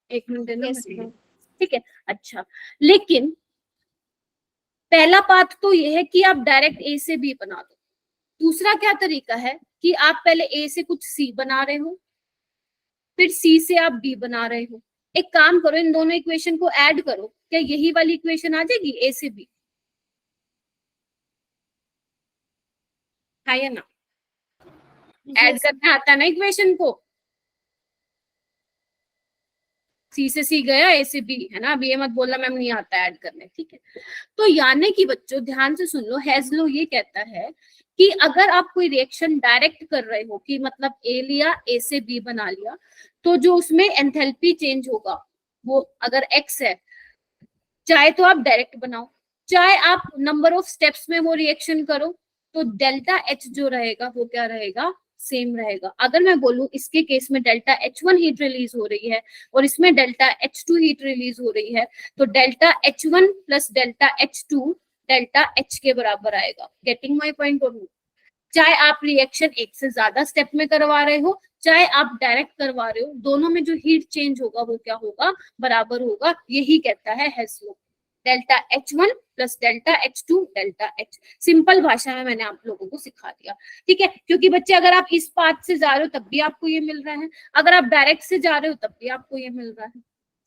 एक मिनट देना, ठीक है। अच्छा, लेकिन पहला पाथ तो ये है कि आप डायरेक्ट ए से बी बना दो। दूसरा क्या तरीका है कि आप पहले ए से कुछ सी बना रहे हो, फिर सी से आप बी बना रहे हो। एक काम करो, इन दोनों इक्वेशन को ऐड करो, क्या यही वाली इक्वेशन आ जाएगी ए से बी, है या ना? ऐड करना आता है ना इक्वेशन को, सी से सी गया, ए से बी, है ना। अब ये मत बोलना मैम नहीं आता ऐड करने, ठीक है। तो यानी कि बच्चों ध्यान से सुन लो, हेजलो ये कहता है कि अगर आप कोई रिएक्शन डायरेक्ट कर रहे हो, कि मतलब ए लिया, ए से बी बना लिया, तो जो उसमें एंथैल्पी चेंज होगा वो अगर एक्स है, चाहे तो आप डायरेक्ट बनाओ, चाहे आप नंबर ऑफ स्टेप्स में वो रिएक्शन करो, तो डेल्टा एच जो रहेगा वो क्या रहेगा, सेम रहेगा। अगर मैं बोलूं इसके केस में डेल्टा H1 हीट रिलीज हो रही है और इसमें डेल्टा H2 हीट रिलीज हो रही है, तो delta H1 plus delta H2 delta H के बराबर आएगा। गेटिंग माय पॉइंट और नहीं? चाहे आप रिएक्शन एक से ज्यादा स्टेप में करवा रहे हो, चाहे आप डायरेक्ट करवा रहे हो, दोनों में जो हीट चेंज होगा वो क्या होगा, बराबर होगा। यही कहता है Hess law, delta H1 plus delta H2 delta H। Simple भाषा में मैंने आप लोगों को सिखा दिया, ठीक है। क्योंकि बच्चे अगर आप इस पाथ से जा रहे हो तब भी आपको ये मिल रहा है, अगर आप डायरेक्ट से जा रहे हो तब भी आपको ये मिल रहा है।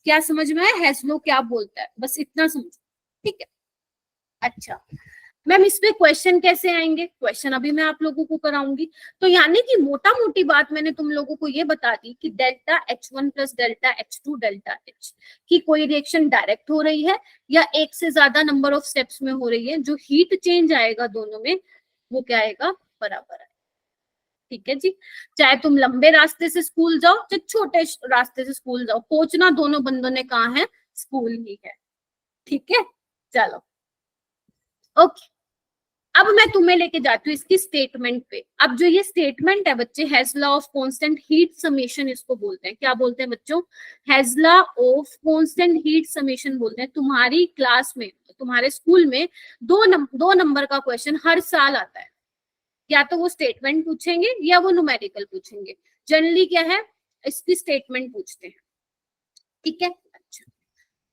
क्या समझ में आया हेजलो क्या बोलता है, बस इतना समझो, ठीक है। अच्छा मैम इसमें क्वेश्चन कैसे आएंगे, क्वेश्चन अभी मैं आप लोगों को कराऊंगी। तो यानी कि मोटा मोटी बात मैंने तुम लोगों को ये बता दी कि delta H1 plus delta H2 delta H की कोई रिएक्शन डायरेक्ट हो रही है या एक से ज्यादा नंबर ऑफ स्टेप्स में हो रही है, जो हीट चेंज आएगा दोनों में वो क्या आएगा, बराबर है, ठीक है जी। चाहे तुम लंबे रास्ते से स्कूल जाओ, चाहे छोटे रास्ते से स्कूल जाओ, पहुंचना दोनों बंदों ने कहा है, स्कूल ही है, ठीक है। चलो ओके, अब मैं तुम्हें लेके जाती हूँ इसकी स्टेटमेंट पे। अब जो ये स्टेटमेंट है बच्चे, हेजला ऑफ कांस्टेंट हीट समेशन इसको बोलते हैं। क्या बोलते हैं बच्चों, हेजला ऑफ कांस्टेंट हीट समेशन बोलते हैं। तुम्हारी क्लास में, तुम्हारे स्कूल में दो नंबर का क्वेश्चन हर साल आता है, या तो वो स्टेटमेंट पूछेंगे या वो न्यूमेरिकल पूछेंगे। जनरली क्या है, इसकी स्टेटमेंट पूछते हैं, ठीक है। अच्छा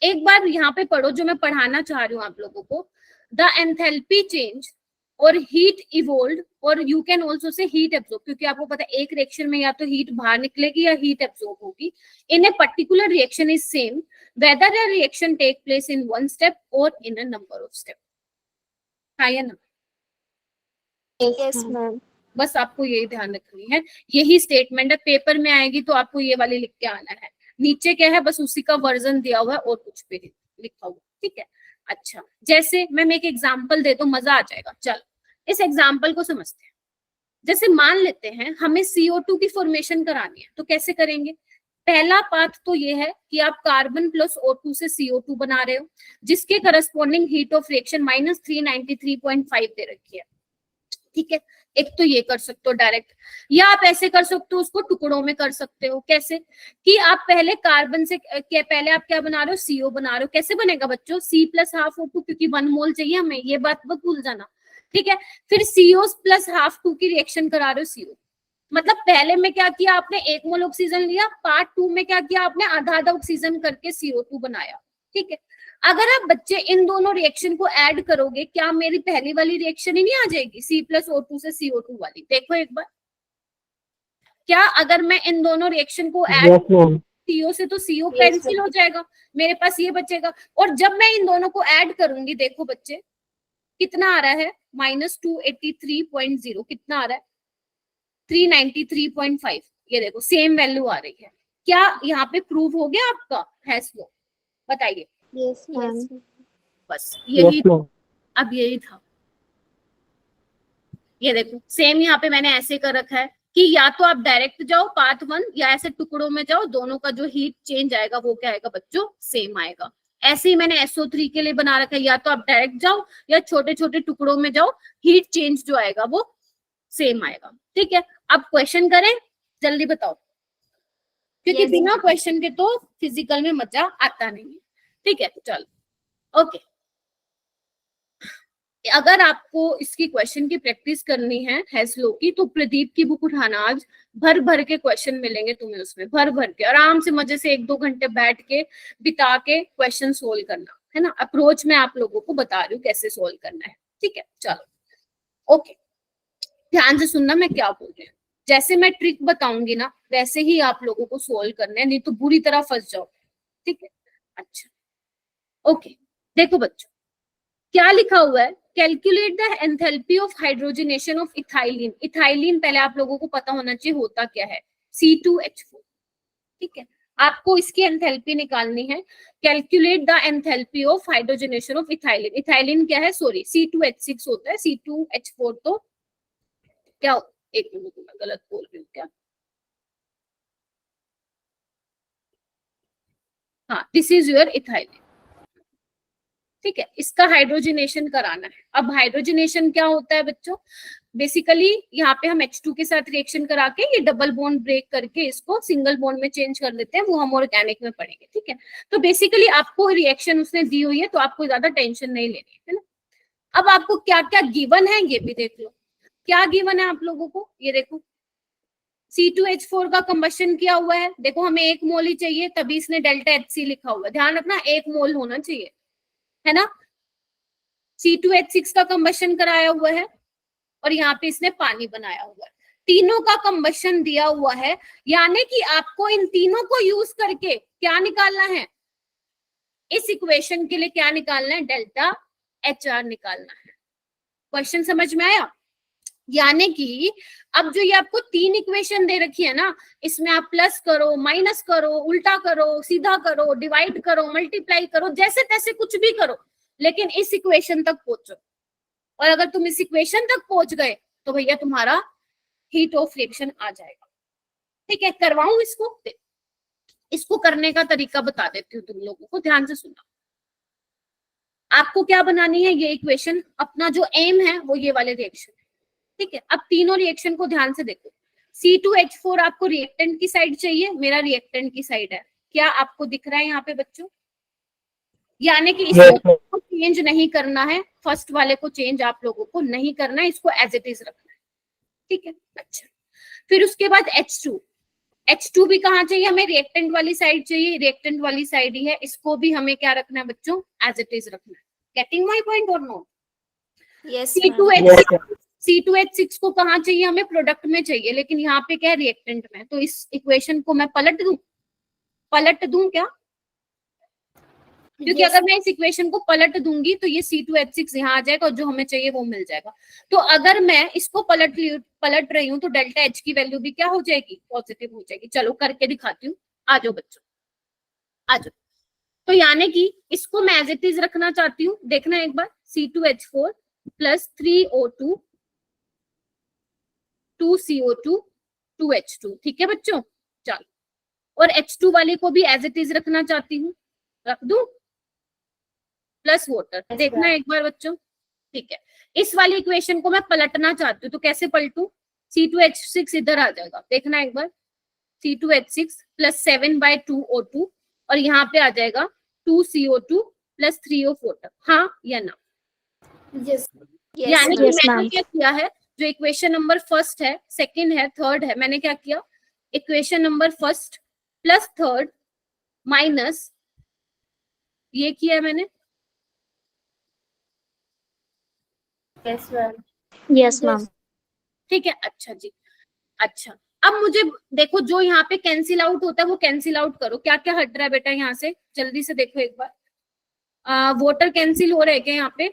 एक बार यहाँ पे पढ़ो जो मैं पढ़ाना चाह रही हूँ आप लोगों को, द एंथैल्पी चेंज और हीट इवोल्व, और you can also say heat absorb, क्योंकि आपको पता है एक रिएक्शन में या तो हीट बाहर निकलेगी या हीट एब्जॉर्ब होगी। In a particular reaction is same whether a reaction take place in one step और in a number of step, हाँ या ना? Yes ma'am. बस आपको यही ध्यान रखनी है, यही स्टेटमेंट है, पेपर में आएगी तो आपको ये वाली लिख के आना है। नीचे क्या है, बस उसी का वर्जन दिया हुआ है और कुछ भी लिखा हुआ, ठीक है। अच्छा जैसे मैं एक एग्जांपल दे दूं, मजा आ जाएगा। चलो इस एग्जांपल को समझते हैं। जैसे मान लेते हैं हमें CO2 की फॉर्मेशन करानी है, तो कैसे करेंगे? पहला पाथ तो ये है कि आप कार्बन प्लस O2 से CO2 बना रहे हो, जिसके करस्पॉन्डिंग हीट ऑफ रिएक्शन -393.5 दे रखी है, ठीक है। एक तो ये कर सकते हो डायरेक्ट, या आप ऐसे कर सकते हो, उसको टुकड़ों में कर सकते हो। कैसे कि आप पहले कार्बन से पहले आप क्या बना रहे हो, CO बना रहे हो। कैसे बनेगा बच्चों, C प्लस हाफ O2, क्योंकि 1 मोल चाहिए हमें, ये बात मत भूल जाना, ठीक है। फिर CO प्लस हाफ 2 की रिएक्शन करा रहे हो CO, मतलब पहले में क्या किया आपने, 1 मोल ऑक्सीजन लिया, पार्ट 2 में क्या किया आपने, आधा आधा ऑक्सीजन करके CO2 बनाया, ठीक है। अगर आप बच्चे इन दोनों रिएक्शन को ऐड करोगे, क्या मेरी पहली वाली रिएक्शन ही नहीं आ जाएगी, C प्लस O2 से CO2 वाली? देखो एक बार, क्या अगर मैं इन दोनों रिएक्शन को ऐड, CO से तो CO कैंसिल हो जाएगा, मेरे पास ये बचेगा। और जब मैं इन दोनों को ऐड करूंगी, देखो बच्चे कितना आ रहा है, -283.0, कितना आ रहा है, 393.5। ये देखो सेम वैल्यू आ रही है। क्या यहाँ पे प्रूव हो गया आपका हेजलो? बताइए। Yes ma'am. बस यही, Yes, ma'am. अब यही था। ये देखो सेम यहाँ पे मैंने ऐसे कर रखा है कि या तो आप डायरेक्ट जाओ पाथ 1 या ऐसे टुकड़ों में जाओ, दोनों का जो हीट चेंज आएगा वो क्या आएगा बच्चों, सेम आएगा। ऐसे ही मैंने SO3 के लिए बना रखा है, या तो आप डायरेक्ट जाओ या छोटे छोटे टुकड़ों में जाओ, हीट चेंज जो आएगा वो सेम आएगा। ठीक है, अब क्वेश्चन करें, जल्दी बताओ, क्योंकि Yes. बिना क्वेश्चन के तो फिजिकल में मजा आता नहीं है। ठीक है, चलो ओके। अगर आपको इसकी क्वेश्चन की प्रैक्टिस करनी है हैस्लो की, तो प्रदीप की बुक उठाना, आज भर भर के क्वेश्चन मिलेंगे तुम्हें उसमें, भर भर के आराम से मजे से 1-2 घंटे बैठ के बिता के क्वेश्चन सोल्व करना है ना। अप्रोच मैं आप लोगों को बता रही हूँ कैसे सोल्व करना है। ठीक है, चलो ओके, ध्यान से सुनना मैं क्या बोल रही हूँ। जैसे मैं ट्रिक बताऊंगी ना वैसे ही आप लोगों को सोल्व करना है, नहीं तो बुरी तरह फंस जाओ। ठीक है, अच्छा ओके, देखो बच्चों क्या लिखा हुआ है, calculate the enthalpy of hydrogenation of ethylene. Ethylene पहले आप लोगों को पता होना चाहिए होता क्या है, C2H4। ठीक है, आपको इसकी एंथैल्पी निकालनी है। Calculate the enthalpy of hydrogenation of ethylene. Ethylene क्या है, सॉरी C2H6 होता है, C2H4 तो क्या, एक मिनट मैं गलत बोल रही हूँ क्या, हाँ दिस इज योर इथाइलिन। ठीक है, इसका हाइड्रोजनेशन कराना है। अब हाइड्रोजनेशन क्या होता है बच्चों, बेसिकली यहाँ पे हम H2 के साथ रिएक्शन करा के ये डबल बॉन्ड ब्रेक करके इसको सिंगल बॉन्ड में चेंज कर देते हैं, वो हम ऑर्गेनिक में पढ़ेंगे। ठीक है, तो बेसिकली आपको रिएक्शन उसने दी हुई है तो आपको ज्यादा टेंशन नहीं लेनी है ना। अब आपको क्या क्या गिवन है ये भी देख लो, क्या गिवन है आप लोगों को, ये देखो C2H4 का कंबशन किया हुआ है, देखो हमें 1 मोल ही चाहिए तभी इसने डेल्टा HC लिखा हुआ है, ध्यान रखना 1 मोल होना चाहिए, है ना। C2H6 का कंबशन कराया हुआ है और यहाँ पे इसने पानी बनाया हुआ है, तीनों का कंबशन दिया हुआ है, यानी कि आपको इन तीनों को यूज करके क्या निकालना है, इस इक्वेशन के लिए क्या निकालना है, डेल्टा HR निकालना है। क्वेश्चन समझ में आया, यानी कि अब जो ये आपको 3 इक्वेशन दे रखी है ना, इसमें आप प्लस करो, माइनस करो, उल्टा करो, सीधा करो, डिवाइड करो, मल्टीप्लाई करो, जैसे तैसे कुछ भी करो, लेकिन इस इक्वेशन तक पहुंचो। और अगर तुम इस इक्वेशन तक पहुंच गए तो भैया तुम्हारा हीट ऑफ रिएक्शन आ जाएगा। ठीक है, करवाऊं इसको, इसको करने का तरीका बता देती हूँ तुम लोगों को, ध्यान से सुनना। आपको क्या बनानी है, ये इक्वेशन, अपना जो एम है वो ये वाले रिएक्शन। ठीक है, अब तीनों रिएक्शन को ध्यान से देखो। C2H4 आपको रिएक्टेंट की साइड चाहिए, मेरा रिएक्टेंट की साइड है, क्या आपको दिख रहा है यहाँ पे बच्चों, यानी कि इसको चेंज नहीं करना है, फर्स्ट वाले को चेंज आप लोगों को नहीं करना है, इसको एज इट इज रखना है। ठीक है, अच्छा फिर उसके बाद H2 भी कहाँ चाहिए हमें, रिएक्टेंट वाली साइड चाहिए, रिएक्टेंट वाली साइड ही है, इसको भी हमें क्या रखना है बच्चों, एज इट इज रखना है। गेटिंग माय पॉइंट और नो? यस C2H6 को कहाँ चाहिए हमें, प्रोडक्ट में चाहिए, लेकिन यहाँ पे क्या है, रिएक्टेंट में, तो इस इक्वेशन को मैं पलट दूं क्या, क्योंकि अगर मैं इस इक्वेशन को पलट दूंगी तो ये C2H6 यहाँ आ जाएगा और जो हमें चाहिए वो मिल जाएगा। तो अगर मैं इसको पलट रही हूँ तो डेल्टा H की वैल्यू भी क्या हो जाएगी, पॉजिटिव हो जाएगी। चलो करके दिखाती हूँ, आ जाओ बच्चों आ जाओ। तो यानी कि इसको मैं एज इट इज रखना चाहती हूँ, देखना एक बार, C2H4 plus 3O2 2CO2 2H2। ठीक है बच्चों, चलो, और H2 वाले को भी एज इट इज रखना चाहती हूँ, रख दूं, प्लस वाटर। देखना एक बार बच्चों, ठीक है, इस वाली इक्वेशन को मैं पलटना चाहती हूँ तो कैसे पलटूं, C2H6 इधर आ जाएगा, देखना एक बार, C2H6 प्लस 7/2O2 और यहाँ पे आ जाएगा 2CO2 प्लस 3 ऑफ वाटर, हाँ या ना। यानी कि मैंने क्या किया है, जो इक्वेशन नंबर फर्स्ट है, सेकंड है, थर्ड है, मैंने क्या किया, equation number first plus third minus ये किया है मैंने। Yes ma'am. ठीक है, अच्छा जी, अच्छा अब मुझे देखो जो यहाँ पे कैंसिल आउट होता है वो कैंसिल आउट करो, क्या क्या हट रहा है बेटा यहाँ से, जल्दी से देखो एक बार, वाटर कैंसिल हो रहा है क्या यहाँ पे,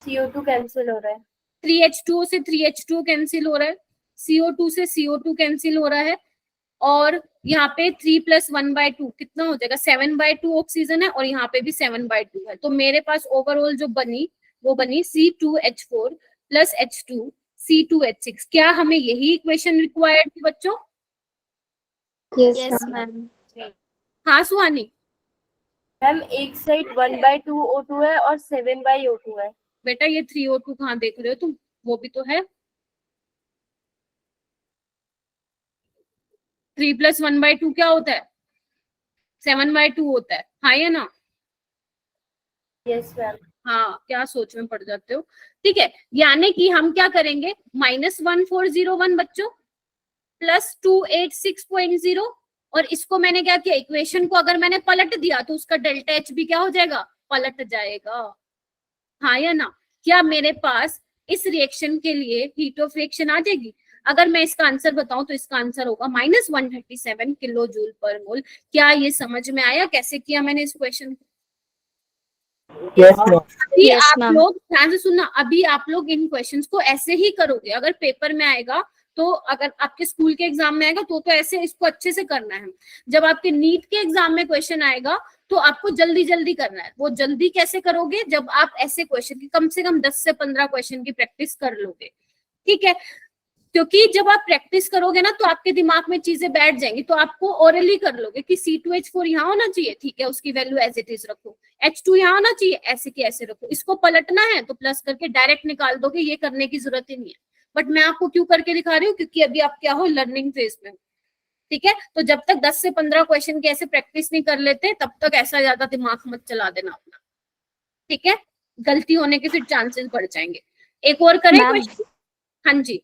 CO2 कैंसिल हो रहा है, 3H2 से 3H2 कैंसिल हो रहा है, CO2 से CO2 कैंसिल हो रहा है, और यहाँ पे 3+1/2 कितना हो जाएगा, 7/2 ऑक्सीजन है और यहाँ पे भी 7/2 है। तो मेरे पास ओवरऑल जो बनी वो बनी C2H4 प्लस H2 C2H6। क्या हमें यही इक्वेशन रिक्वायर्ड थी बच्चों? Yes ma'am. हाँ सुहानी, मैम एक साइड 1/2 O2 है और 7/O2 है। बेटा ये 3O2 कहाँ देख रहे हो तुम, वो भी तो है। 3+1/2 क्या होता है, 7/2 होता है, हाँ या ना? Yes ma'am. हाँ, क्या सोच में पड़ जाते हो। ठीक है, यानी कि हम क्या करेंगे, -1401 बच्चों प्लस 286.0, और इसको मैंने क्या किया, इक्वेशन को अगर मैंने पलट दिया तो उसका डेल्टा एच भी क्या हो जाएगा, पलट जाएगा, हाँ या ना? क्या मेरे पास इस रिएक्शन के लिए हीट ऑफ रिएक्शन आ जाएगी? अगर मैं इसका आंसर बताऊं तो इसका आंसर होगा -137 किलो जूल पर मोल। क्या ये समझ में आया कैसे किया मैंने इस क्वेश्चन को? Yes ma'am. अभी Yes, आप ma'am. लोग ध्यान से सुनना, अभी आप लोग इन क्वेश्चंस को ऐसे ही करोगे, अगर पेपर में आएगा तो, अगर आपके स्कूल के एग्जाम में आएगा तो ऐसे इसको अच्छे से करना है। जब आपके नीट के एग्जाम में क्वेश्चन आएगा तो आपको जल्दी जल्दी करना है। वो जल्दी कैसे करोगे, जब आप ऐसे क्वेश्चन की कम से कम 10 से 15 क्वेश्चन की प्रैक्टिस कर लोगे, ठीक है? क्योंकि जब आप प्रैक्टिस करोगे ना तो आपके दिमाग में चीजें बैठ जाएंगी, तो आपको ओरली कर लोगे कि C2H4 यहाँ होना चाहिए, ठीक है, उसकी वैल्यू एज इट इज रखो, H2 यहाँ होना चाहिए, ऐसे की ऐसे रखो, इसको पलटना है तो प्लस करके डायरेक्ट निकाल दोगे, ये करने की जरूरत ही नहीं है। बट मैं आपको क्यों करके दिखा रही हूँ, क्योंकि अभी आप क्या हो, लर्निंग फेज में, ठीक है? तो जब तक 10 से 15 क्वेश्चन की ऐसे प्रैक्टिस नहीं कर लेते तब तक ऐसा ज्यादा दिमाग मत चला देना अपना, ठीक है? गलती होने के फिर चांसेस बढ़ जाएंगे। एक और करें मैम। क्वेश्चन? हाँ जी,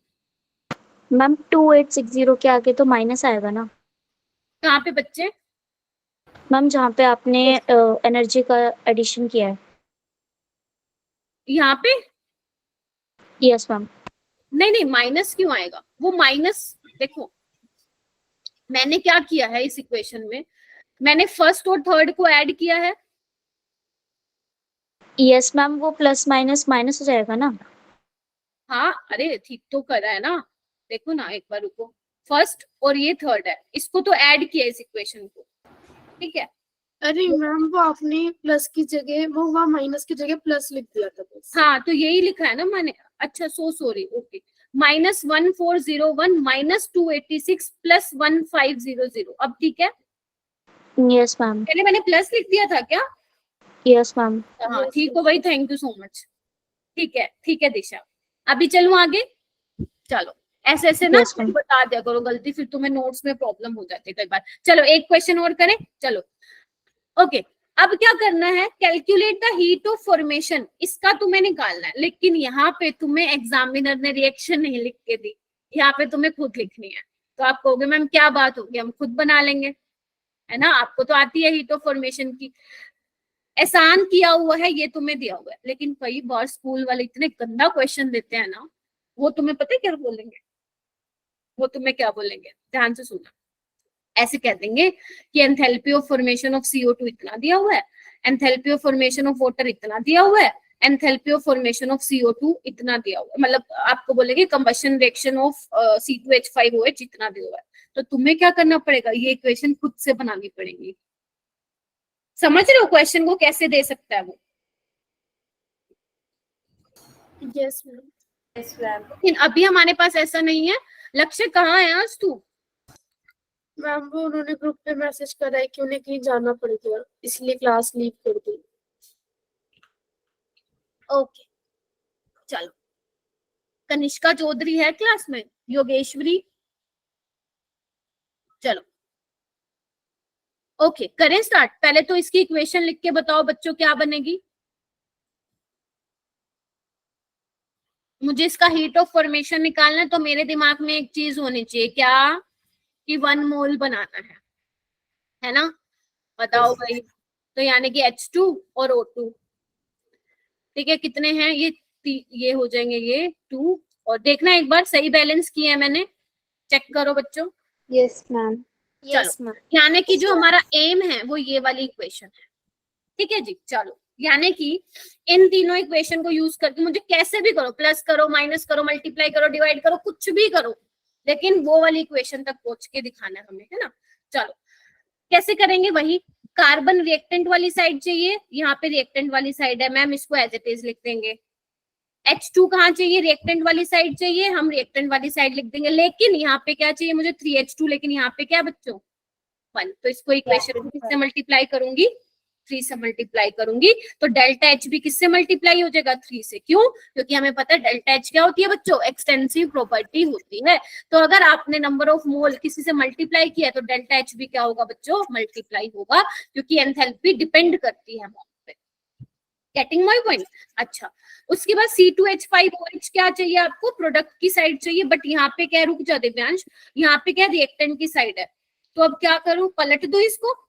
मैम 2860 के आगे तो माइनस आएगा ना कहाँ पे बच्चे? मैम, जहाँ पे आपने एनर्जी का एडिशन किया है। यहाँ पे? Yes ma'am. नहीं नहीं, माइनस क्यों आएगा, वो माइनस, देखो मैंने क्या किया है इस इक्वेशन में, मैंने फर्स्ट और थर्ड को ऐड किया है। यस मैम, वो प्लस माइनस माइनस हो जाएगा ना। हाँ, अरे ठीक तो करा है ना, देखो ना एक बार रुको, फर्स्ट और ये थर्ड है, इसको तो ऐड किया इस इक्वेशन को, ठीक है? अरे मैम वो आपने प्लस की जगह वो वहाँ माइनस की जगह प्लस लिख दिया था बस। हाँ तो यही लिखा है ना मैंने, अच्छा सो सॉरी, ओके, -1401 -286 प्लस 1500, अब ठीक है? Yes ma'am. पहले मैंने प्लस लिख दिया था क्या? Yes ma'am. हाँ ठीक हो भाई, थैंक यू सो मच, ठीक है दिशा, अभी चलूं आगे? चलो, ऐसे ऐसे ना Yes, ma'am. बता दिया करो, गलती फिर तुम्हें नोट्स में प्रॉब्लम हो जाती है कई बार। चलो एक क्वेश्चन और करें, चलो ओके। अब क्या करना है, calculate the heat of formation, इसका तुम्हें निकालना है, लेकिन यहाँ पे तुम्हें एग्जामिनर ने रिएक्शन नहीं लिख के दी, यहाँ पे तुम्हें खुद लिखनी है। तो आप कहोगे मैम क्या बात होगी, हम खुद बना लेंगे, है ना? आपको तो आती है हीट ऑफ फॉर्मेशन की, एहसान किया हुआ है, ये तुम्हें दिया हुआ है। लेकिन कई बार स्कूल वाले इतने गंदा क्वेश्चन देते हैं ना, वो तुम्हें पता है क्या बोलेंगे, वो तुम्हें क्या बोलेंगे, ध्यान से सुनना। ऐसे कह देंगे कि enthalpy of formation of CO2 इतना दिया हुआ है, enthalpy of formation of water इतना दिया हुआ है, enthalpy of formation of CO2 इतना दिया हुआ है, मतलब आपको बोलेंगे कंबशन रिएक्शन ऑफ C2H5OH इतना दिया हुआ है। तो तुम्हें क्या करना पड़ेगा, ये इक्वेशन खुद से बनानी पड़ेगी। समझ रहे हो क्वेश्चन को कैसे दे सकता है वो? Yes ma'am. Yes ma'am. लेकिन अभी हमारे पास ऐसा नहीं है। लक्ष्य कहाँ है आज तू? मैम वो उन्होंने ग्रुप पे मैसेज करा है कि उन्हें कहीं जाना पड़ गया, इसलिए क्लास लीव कर दी। ओके चलो, कनिष्का चौधरी है क्लास में, योगेश्वरी, चलो ओके करें स्टार्ट। पहले तो इसकी इक्वेशन लिख के बताओ बच्चों क्या बनेगी। मुझे इसका हीट ऑफ फॉर्मेशन निकालना है, तो मेरे दिमाग में एक चीज होनी चाहिए, क्या कि 1 मोल बनाना है ना? बताओ भाई। तो यानी कि H2 और O2, ठीक है, कितने हैं ये हो जाएंगे ये 2, और देखना एक बार सही बैलेंस किया है मैंने, चेक करो बच्चों। Yes ma'am. Yes ma'am. यानी कि जो हमारा एम है वो ये वाली इक्वेशन है, ठीक है जी। चलो, यानी कि इन तीनों इक्वेशन को यूज करके मुझे कैसे भी करो, प्लस करो, माइनस करो, मल्टीप्लाई करो, डिवाइड करो, कुछ भी करो, लेकिन वो वाली इक्वेशन तक पहुंच के दिखाना है हमें, है ना? चलो कैसे करेंगे, वही कार्बन रिएक्टेंट वाली साइड चाहिए, यहाँ पे रिएक्टेंट वाली साइड है मैम, इसको एज इट इज लिख देंगे। H2 कहाँ चाहिए, रिएक्टेंट वाली साइड चाहिए, हम रिएक्टेंट वाली साइड लिख देंगे, लेकिन यहाँ पे क्या चाहिए मुझे 3H2, लेकिन यहाँ पे क्या बच्चों 1, तो इसको इक्वेशन को किससे मल्टीप्लाई करूंगी, 3 से मल्टीप्लाई करूंगी, तो डेल्टा H भी किससे मल्टीप्लाई हो जाएगा 3 से। क्यों, क्योंकि हमें पता है डेल्टा H क्या होती है बच्चों, एक्सटेंसिव प्रॉपर्टी होती है। तो अगर आपने नंबर ऑफ मोल किसी से मल्टीप्लाई किया तो डेल्टा H भी क्या होगा बच्चों, मल्टीप्लाई होगा, क्योंकि एंथैल्पी डिपेंड करती है मोल पे। Getting my point. अच्छा, उसके बाद C2H5OH क्या चाहिए आपको, प्रोडक्ट की साइड चाहिए, बट यहाँ पे क्या, रुक जा दिव्यांश, यहाँ पे क्या रिएक्टेंट की साइड है, तो अब क्या करूं, पलट दो इसको,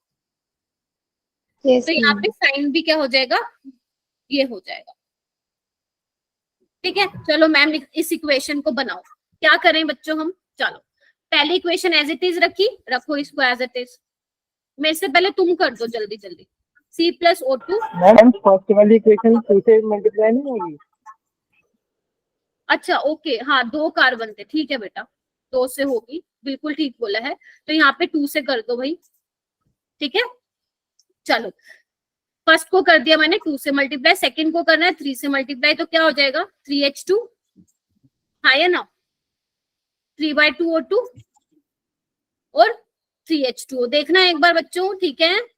तो यहाँ पे साइन भी क्या हो जाएगा, ये हो जाएगा। ठीक है, चलो मैम इस इक्वेशन को बनाओ, क्या करें बच्चों हम, चलो पहले इक्वेशन एज इट इज रखो इसको एज इट इज, मेरे से पहले तुम कर दो जल्दी जल्दी। C+O2, मैम फर्स्ट वाली इक्वेशन 2 से मल्टीप्लाई नहीं होगी? अच्छा ओके, हाँ 2 कार्बन थे, ठीक है बेटा 2 से होगी, बिल्कुल ठीक बोला है, तो यहाँ पे 2 से कर दो भाई। ठीक है, चलो फर्स्ट को कर दिया मैंने 2 से मल्टीप्लाई, सेकंड को करना है 3 से मल्टीप्लाई, तो क्या हो जाएगा 3H2, हाँ या ना, 3/2O2 और 3H2O, देखना है एक बार बच्चों, ठीक है।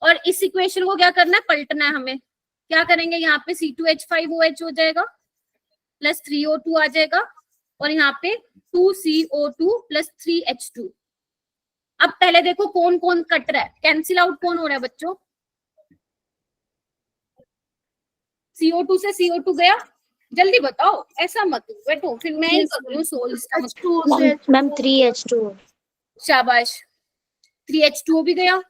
और इस इक्वेशन को क्या करना है, पलटना है हमें, क्या करेंगे, यहाँ पे C2H5OH हो जाएगा प्लस 3O2 आ जाएगा, और यहाँ पे 2CO2 प्लस 3H2। अब पहले देखो कौन कौन कट रहा है, कैंसिल आउट कौन हो रहा है बच्चों, CO2 से CO2 गया, जल्दी बताओ, ऐसा मत बैठो, फिर मैं ही कर रही हूँ सोल्व इसका मतलब। Ma'am 3H2। शाबाश, 3H2O भी गया,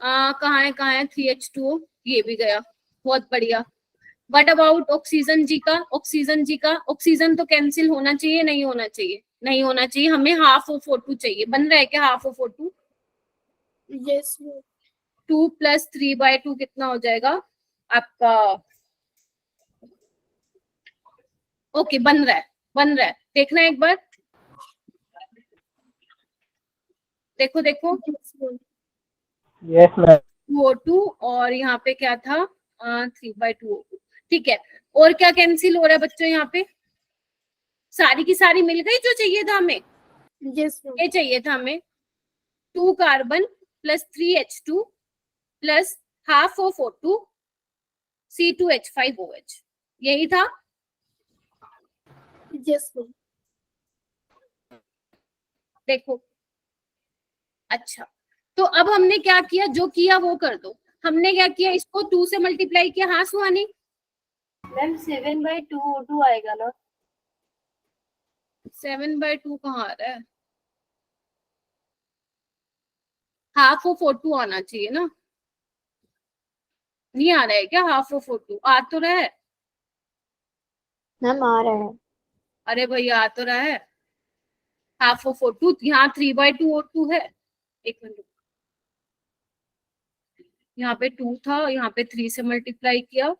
कहाँ है 3H2O, ये भी गया, बहुत बढ़िया। व्हाट अबाउट ऑक्सीजन जी का, ऑक्सीजन तो कैंसिल होना चाहिए, नहीं होना चाहिए, नहीं होना चाहिए, हमें हाफ ऑफ O2 चाहिए, बन रहा है क्या हाफ ऑफ O2, यस 2 + 3/2 कितना हो जाएगा आपका, ओके बन रहा है, देखना एक बार, देखो यस मैम। 2O2 और यहाँ पे क्या था 3/2O2, ठीक है। और क्या कैंसिल हो रहा है बच्चों, यहाँ पे सारी की सारी मिल गई जो चाहिए था हमें, यस ये चाहिए था हमें 2 carbon plus 3H2 plus half of O2 C2H5OH, यही था। यस देखो अच्छा, तो अब हमने क्या किया, जो किया वो कर दो, हमने क्या किया, इसको 2 से मल्टीप्लाई किया, हाँ सुहानी, मैम 7/2O2 आएगा ना, 7/2 कहाँ आ रहा है, हाफ ऑफ O2 आना चाहिए ना, नहीं आ रहा है क्या, हाफ ऑफ O2 आ तो रहा है, मैम आ रहा है। अरे भैया आ तो रहा है, हाफ ऑफ O2, यहाँ 3/2O2 है, एक मिनट, यहाँ पे 2 था, यहाँ पे 3 से मल्टीप्लाई किया,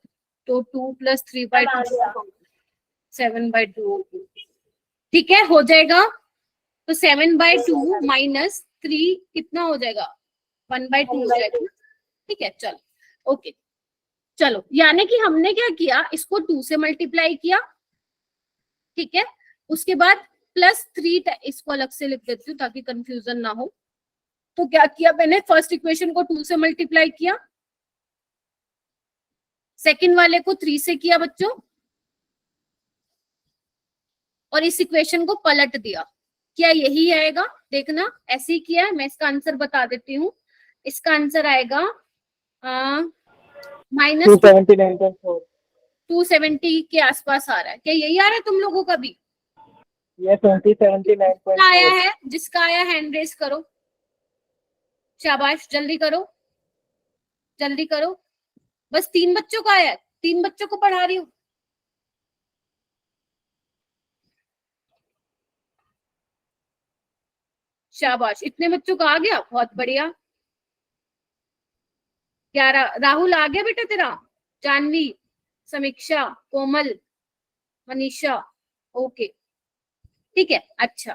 तो 2 + 3/2 7/2O2, ठीक है हो जाएगा, तो 7/2 माइनस 3 कितना हो जाएगा, 1/2 हो जाएगा, ठीक है चलो ओके। चलो यानी कि हमने क्या किया, इसको 2 से मल्टीप्लाई किया, ठीक है, उसके बाद +3, इसको अलग से लिख देती हूँ ताकि कंफ्यूजन ना हो, तो क्या किया मैंने, फर्स्ट इक्वेशन को 2 से मल्टीप्लाई किया, सेकंड वाले को 3 से किया बच्चों, और इस इक्वेशन को पलट दिया, क्या यही आएगा, देखना ऐसे ही किया है, मैं इसका आंसर बता देती हूँ, इसका आंसर आएगा -279.4। 270 के आसपास आ रहा है, क्या यही आ रहा है तुम लोगों का भी, ये 279.4 आया है, जिसका आया हैंड रेस करो, शाबाश जल्दी करो, बस 3 बच्चों का आया है, 3 बच्चों को पढ़ा रही हूँ, शाबाश, इतने बच्चों का आ गया, बहुत बढ़िया। क्या राहुल आ गया बेटा तेरा, जानवी, समीक्षा, कोमल, मनीषा, ओके ठीक है। अच्छा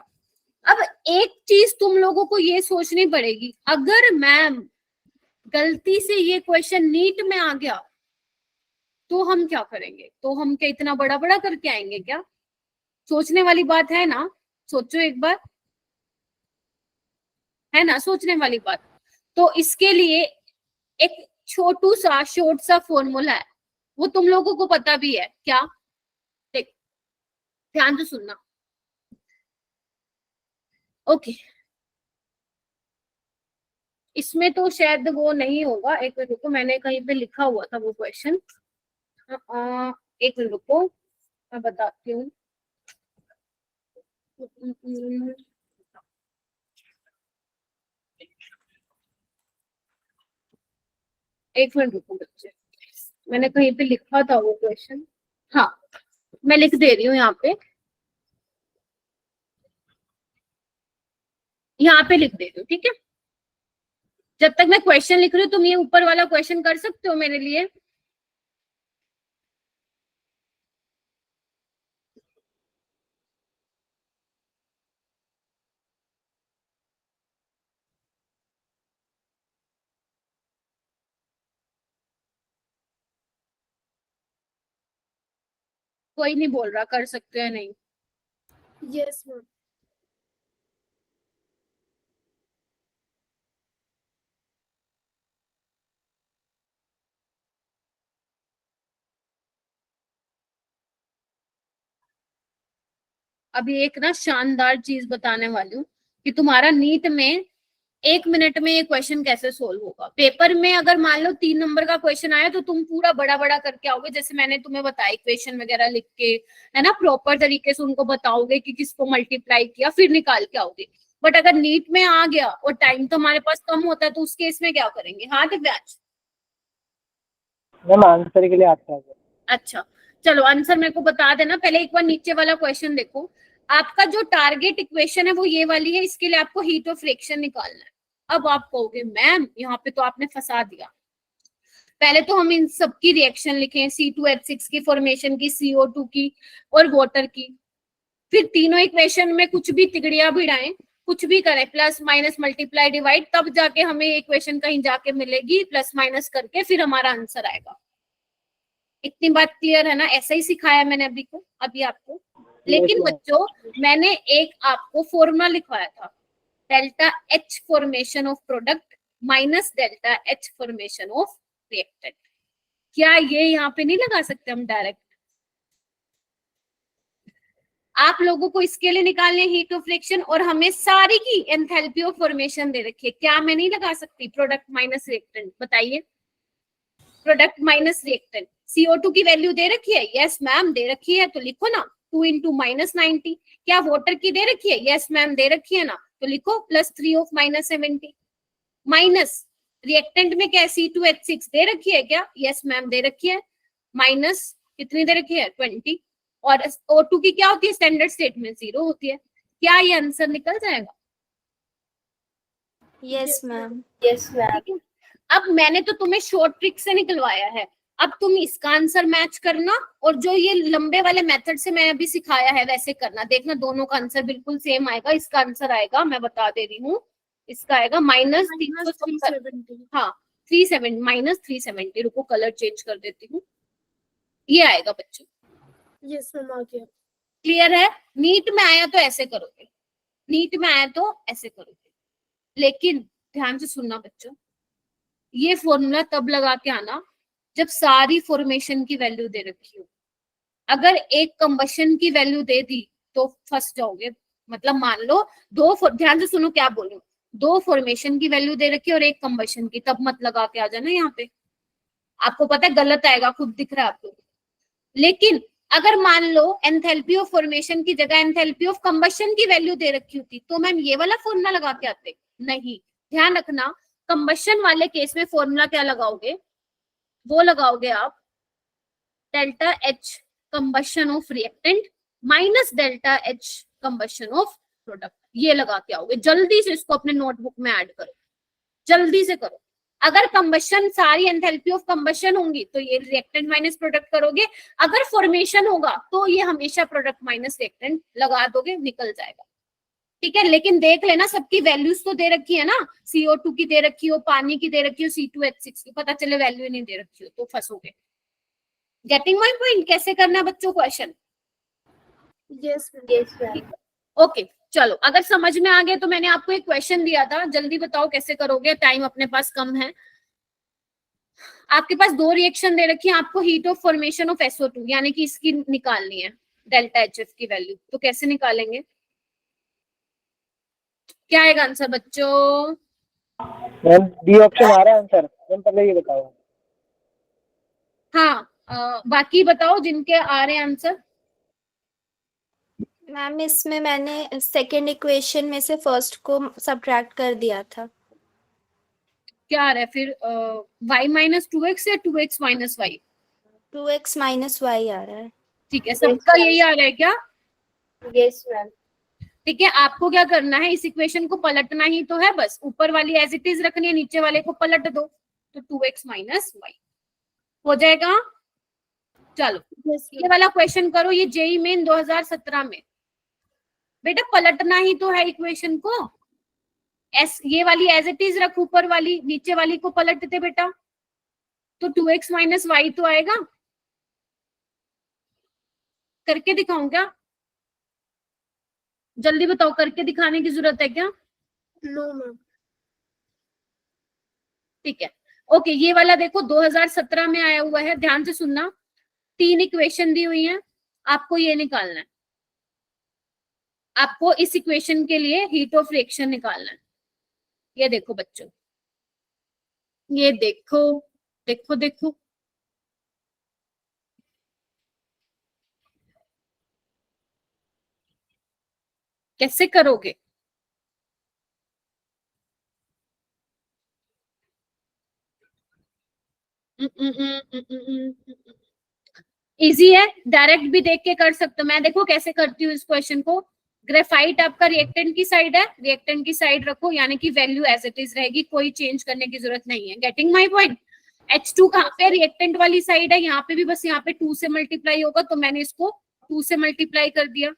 अब एक चीज तुम लोगों को ये सोचनी पड़ेगी, अगर मैम गलती से ये क्वेश्चन नीट में आ गया तो हम क्या करेंगे? तो हम क्या इतना बड़ा बड़ा करके आएंगे क्या? सोचने वाली बात है ना, सोचो एक बार, है ना सोचने वाली बात। तो इसके लिए एक छोटू सा शॉर्ट सा फॉर्मूला है, वो तुम लोगों को पता भी है क्या? देख ध्यान से सुनना। ओके, इसमें तो शायद वो नहीं होगा, एक मिनट रुको, मैंने कहीं पे लिखा हुआ था वो क्वेश्चन। एक मिनट रुको, मैं बताती हूँ। एक मिनट रुको बच्चे, मैंने कहीं पे लिखा था वो क्वेश्चन। हाँ, मैं लिख दे रही हूँ यहाँ पे लिख दे रही हूँ, ठीक है? जब तक मैं क्वेश्चन लिख रही हूँ तुम ये ऊपर वाला क्वेश्चन कर सकते हो मेरे लिए? कोई नहीं बोल रहा कर सकते हैं नहीं। Yes ma'am. अभी एक ना शानदार चीज बताने वाली हूँ कि तुम्हारा नीट में 1 मिनट में ये क्वेश्चन कैसे सोल्व होगा। पेपर में अगर मान लो 3 नंबर का क्वेश्चन आया तो तुम पूरा बड़ा बड़ा करके आओगे, जैसे मैंने तुम्हें बताया इक्वेशन वगैरह लिख के, है ना, प्रॉपर तरीके से उनको बताओगे कि किसको मल्टीप्लाई किया, फिर निकाल के आओगे। बट अगर नीट में आ गया और टाइम तो हमारे पास कम होता है, तो उस केस में क्या करेंगे? हाँ दिव्यांश? मैम आंसर के लिए आता है। अच्छा चलो आंसर मेरे को बता देना, पहले एक बार नीचे वाला क्वेश्चन देखो। आपका जो टारगेट इक्वेशन है वो ये वाली है, इसके लिए आपको हीट ऑफ रिएक्शन निकालना है। अब आप कहोगे मैम यहाँ पे तो आपने फंसा दिया। पहले तो हम इन सबकी रिएक्शन लिखें, C2H6 की फॉर्मेशन की, CO2 की और वाटर की, फिर तीनों इक्वेशन में कुछ भी तिगड़िया भिड़ाएं, कुछ भी करें, प्लस माइनस मल्टीप्लाई डिवाइड, तब जाके हमें इक्वेशन कहीं जाके मिलेगी, प्लस माइनस करके फिर हमारा आंसर आएगा। इतनी बात क्लियर है ना? ऐसा ही सिखाया मैंने अभी आपको। लेकिन बच्चों मैंने एक आपको फॉर्मूला लिखवाया था, delta H formation of product minus delta H formation of reactant. क्या ये यहाँ पे नहीं लगा सकते हम डायरेक्ट? आप लोगों को इसके लिए निकालने हीट ऑफ रिएक्शन, और हमें सारी की एंथैल्पी ऑफ फॉर्मेशन दे रखी है। क्या मैं नहीं लगा सकती? प्रोडक्ट माइनस रिएक्टेंट, बताइए। प्रोडक्ट माइनस रिएक्टेंट, CO2 की वैल्यू दे रखी है? यस मैम दे रखी है, तो लिखो ना 2 इंटू माइनस 90। क्या वाटर की दे रखी है? यस मैम दे रखी है ना, तो लिखो +3 ऑफ माइनस 70। माइनस रिएक्टेंट में क्या है? C2H6 दे रखी है क्या? यस मैम दे रखी है। माइनस कितनी दे रखी है? 20। और O2 की क्या होती है? स्टैंडर्ड स्टेट में 0 होती है। क्या ये आंसर निकल जाएगा? Yes ma'am. Yes ma'am. अब मैंने तो तुम्हें शॉर्ट ट्रिक से निकलवाया है, अब तुम इसका आंसर मैच करना, और जो ये लंबे वाले मेथड से मैंने अभी सिखाया है वैसे करना। देखना दोनों का आंसर बिल्कुल सेम आएगा। इसका आंसर आएगा, मैं बता दे रही हूँ, इसका आएगा माइनस 370। हाँ 370 माइनस 370। रुको कलर चेंज कर देती हूँ, ये आएगा बच्चों। यस मैम आ गया। क्लियर है? नीट में आया तो ऐसे करोगे, नीट में आया तो ऐसे करोगे। लेकिन ध्यान से सुनना बच्चों, ये फॉर्मूला तब लगा के आना जब सारी फॉर्मेशन की वैल्यू दे रखी हो। अगर एक कंबशन की वैल्यू दे दी तो फंस जाओगे। मतलब मान लो ध्यान से सुनो क्या बोल रही हूँ, 2 फॉर्मेशन की वैल्यू दे रखी है और 1 कंबशन की, तब मत लगा के आ जाना यहाँ पे। आपको पता है गलत आएगा, खुद दिख रहा है आपको। लेकिन अगर मान लो एंथैल्पी ऑफ फॉर्मेशन की जगह एंथैल्पी ऑफ कंबशन की वैल्यू दे रखी होती, तो मैम ये वाला फॉर्मूला लगा के आते? नहीं। ध्यान रखना, कंबशन वाले केस में फॉर्मूला क्या लगाओगे? वो लगाओगे आप delta H combustion of reactant minus delta H combustion of product, ये लगा के आओगे। जल्दी से इसको अपने नोटबुक में ऐड करो, जल्दी से करो। अगर कंबशन सारी एंथैल्पी ऑफ कंबशन होंगी तो ये रिएक्टेंट माइनस प्रोडक्ट करोगे, अगर फॉर्मेशन होगा तो ये हमेशा प्रोडक्ट माइनस रिएक्टेंट लगा दोगे, निकल जाएगा। ठीक है, लेकिन देख लेना सबकी वैल्यूज तो दे रखी है ना, CO2 की दे रखी हो, पानी की दे रखी हो, C2H6 की, पता चले वैल्यू नहीं दे रखी हो तो फंसोगे। Getting my point? कैसे करना है बच्चों question? Yes ma'am. Yes ma'am. Okay चलो, अगर समझ में आ गया तो मैंने आपको एक क्वेश्चन दिया था, जल्दी बताओ कैसे करोगे, टाइम अपने पास कम है। आपके पास दो रिएक्शन दे रखी है, आपको heat of formation of SO2 यानी कि इसकी निकालनी है डेल्टा HF की वैल्यू, तो कैसे निकालेंगे? क्या आएगा आंसर बच्चों? मैम डी ऑप्शन आ रहा है आंसर, मैम पहले ये बताओ। हाँ बाकी बताओ जिनके आ रहे हैं आंसर। मैम इसमें मैंने सेकेंड इक्वेशन में से फर्स्ट को सब्ट्रैक्ट कर दिया था। क्या आ रहा है फिर? y माइनस 2x या 2x minus y? 2x minus y आ रहा है। ठीक है, सबका यही आ रहा है क्या? Yes ma'am. ठीक है, आपको क्या करना है, इस इक्वेशन को पलटना ही तो है, बस ऊपर वाली एज इट इज रखनी है, नीचे वाले को पलट दो तो 2x माइनस वाई हो जाएगा। चलो ये वाला क्वेश्चन करो, ये जेई मेन 2017 में। बेटा पलटना ही तो है इक्वेशन को, ये वाली एज इट इज रख, ऊपर वाली, नीचे वाली को पलट दे बेटा, तो 2x माइनस वाई तो आएगा। करके दिखाऊं क्या? जल्दी बताओ, करके दिखाने की जरूरत है क्या? No ma'am. ठीक है ओके, ये वाला देखो 2017 में आया हुआ है, ध्यान से सुनना। 3 इक्वेशन दी हुई हैं, आपको ये निकालना है, आपको इस इक्वेशन के लिए हीट ऑफ रिएक्शन निकालना है। ये देखो बच्चों, ये देखो देखो देखो, कैसे करोगे? इजी है, डायरेक्ट भी देख के कर सकते हो। मैं देखो कैसे करती हूँ इस क्वेश्चन को। ग्रेफाइट आपका रिएक्टेंट की साइड है, रिएक्टेंट की साइड रखो, यानी कि वैल्यू एज इट इज रहेगी, कोई चेंज करने की जरूरत नहीं है। Getting my point? H2 कहाँ पे? रिएक्टेंट वाली साइड है, यहाँ पे भी बस यहाँ पे 2 से मल्टीप्लाई होगा, तो मैंने इसको 2 से मल्टीप्लाई कर दिया।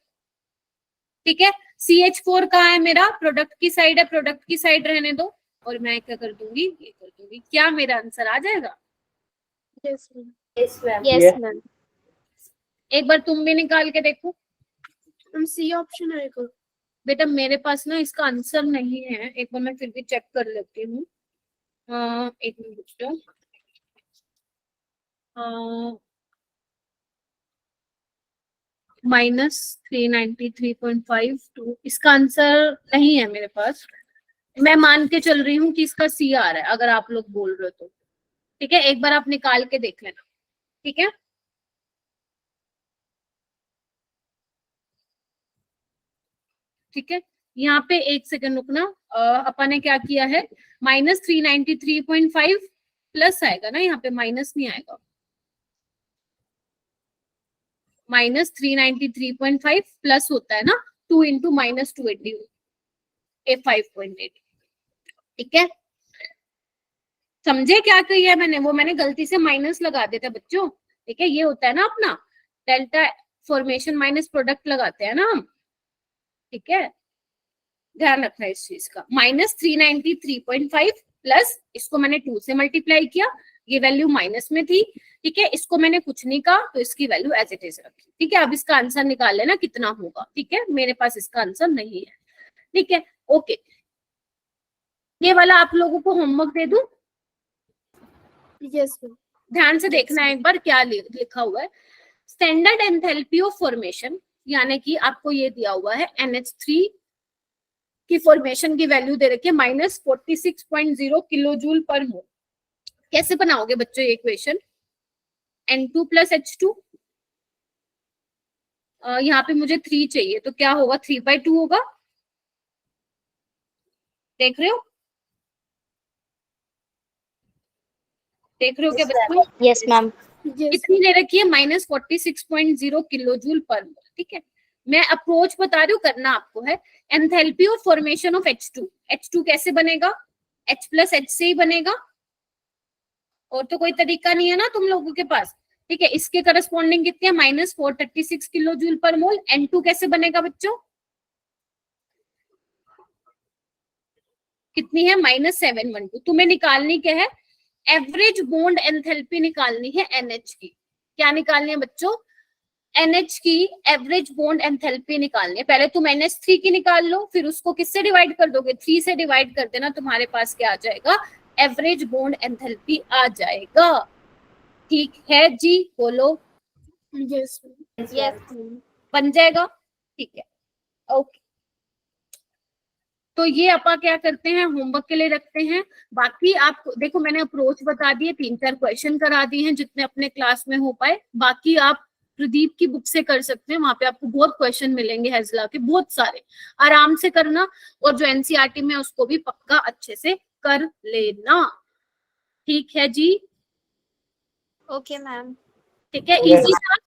ठीक है, CH4 कहाँ है मेरा? प्रोडक्ट की साइड है, प्रोडक्ट की साइड रहने दो, और मैं क्या कर दूंगी, ये कर दूंगी। क्या मेरा आंसर आ जाएगा? Yes ma'am. Yes ma'am. Yes ma'am. एक बार तुम भी निकाल के देखो। मैम सी ऑप्शन आएगा। बेटा मेरे पास ना इसका आंसर नहीं है, एक बार मैं फिर भी चेक कर लेती हूँ। एक मिनट, -393.52 इसका आंसर नहीं है मेरे पास। मैं मान के चल रही हूँ कि इसका C आ रहा है, अगर आप लोग बोल रहे हो तो। ठीक है, एक बार आप निकाल के देख लेना। ठीक है, ठीक है, यहाँ पे एक सेकंड रुकना। अपन ने क्या किया है, -393.5 प्लस आएगा ना, यहाँ पे माइनस नहीं आएगा। -393.5 प्लस होता है ना 2 इंटू -280 5.8। ठीक है, समझे क्या किया है मैंने? वो मैंने गलती से माइनस लगा दिया था बच्चों। ठीक है, ये होता है ना अपना डेल्टा फॉर्मेशन माइनस प्रोडक्ट लगाते हैं ना हम। ठीक है, ध्यान रखना इस चीज का। -393.5 प्लस इसको मैंने 2 से मल्टीप्लाई किया, ये वैल्यू माइनस में थी। ठीक है, इसको मैंने कुछ नहीं कहा, तो इसकी वैल्यू एज इट इज रखी। ठीक है, अब इसका आंसर निकाल लेना कितना होगा। ठीक है, मेरे पास इसका आंसर नहीं है। ठीक है ओके, ये वाला आप लोगों को होमवर्क दे दूं? Yes ma'am. ध्यान से देखना एक बार क्या लिखा हुआ है। स्टैंडर्ड एंथैल्पी ऑफ फॉर्मेशन, यानी कि आपको ये दिया हुआ है NH3 की फॉर्मेशन की वैल्यू दे रखी है -46.0 किलो जूल पर मोल। कैसे बनाओगे बच्चों ये इक्वेशन? N2 + H2, यहाँ पे मुझे 3 चाहिए, तो क्या होगा? 3/2 होगा। देख रहे हो? देख रहे हो क्या बच्चों? Yes ma'am. कितनी दे रखी है? -46.0 किलो जूल पर मोल। ठीक है, मैं अप्रोच बता रही हूँ, करना आपको है। Enthalpy of formation of H2, H2 कैसे बनेगा? H + H से ही बनेगा, और तो कोई तरीका नहीं है ना तुम लोगों के पास। ठीक है, इसके करस्पॉन्डिंग कितनी है? -436 किलो जूल पर मोल। N2 कैसे बनेगा बच्चों? कितनी है -712। तुम्हें निकालनी क्या है, एवरेज बॉन्ड एंथैल्पी निकालनी है NH की। क्या निकालनी है बच्चों, NH की एवरेज बॉन्ड एंथैल्पी निकालनी है। पहले तुम NH3 की निकाल लो, फिर उसको किससे डिवाइड कर दोगे, 3 से डिवाइड कर देना, तुम्हारे पास क्या आ जाएगा, एवरेज बॉन्ड एंथैल्पी आ जाएगा। ठीक है जी, बोलो यस यस बन जाएगा, ठीक है ओके। तो ये अपा क्या करते हैं, होमवर्क के लिए रखते हैं। बाकी आप देखो, मैंने अप्रोच बता दिए, 3-4 क्वेश्चन करा दिए हैं जितने अपने क्लास में हो पाए। बाकी आप प्रदीप की बुक से कर सकते हैं, वहां पे आपको बहुत क्वेश्चन मिलेंगे हेजला के, बहुत सारे, आराम से करना। और जो NCERT में उसको भी पक्का अच्छे से कर लेना। ठीक है जी, ओके मैम। ठीक है, इजी था।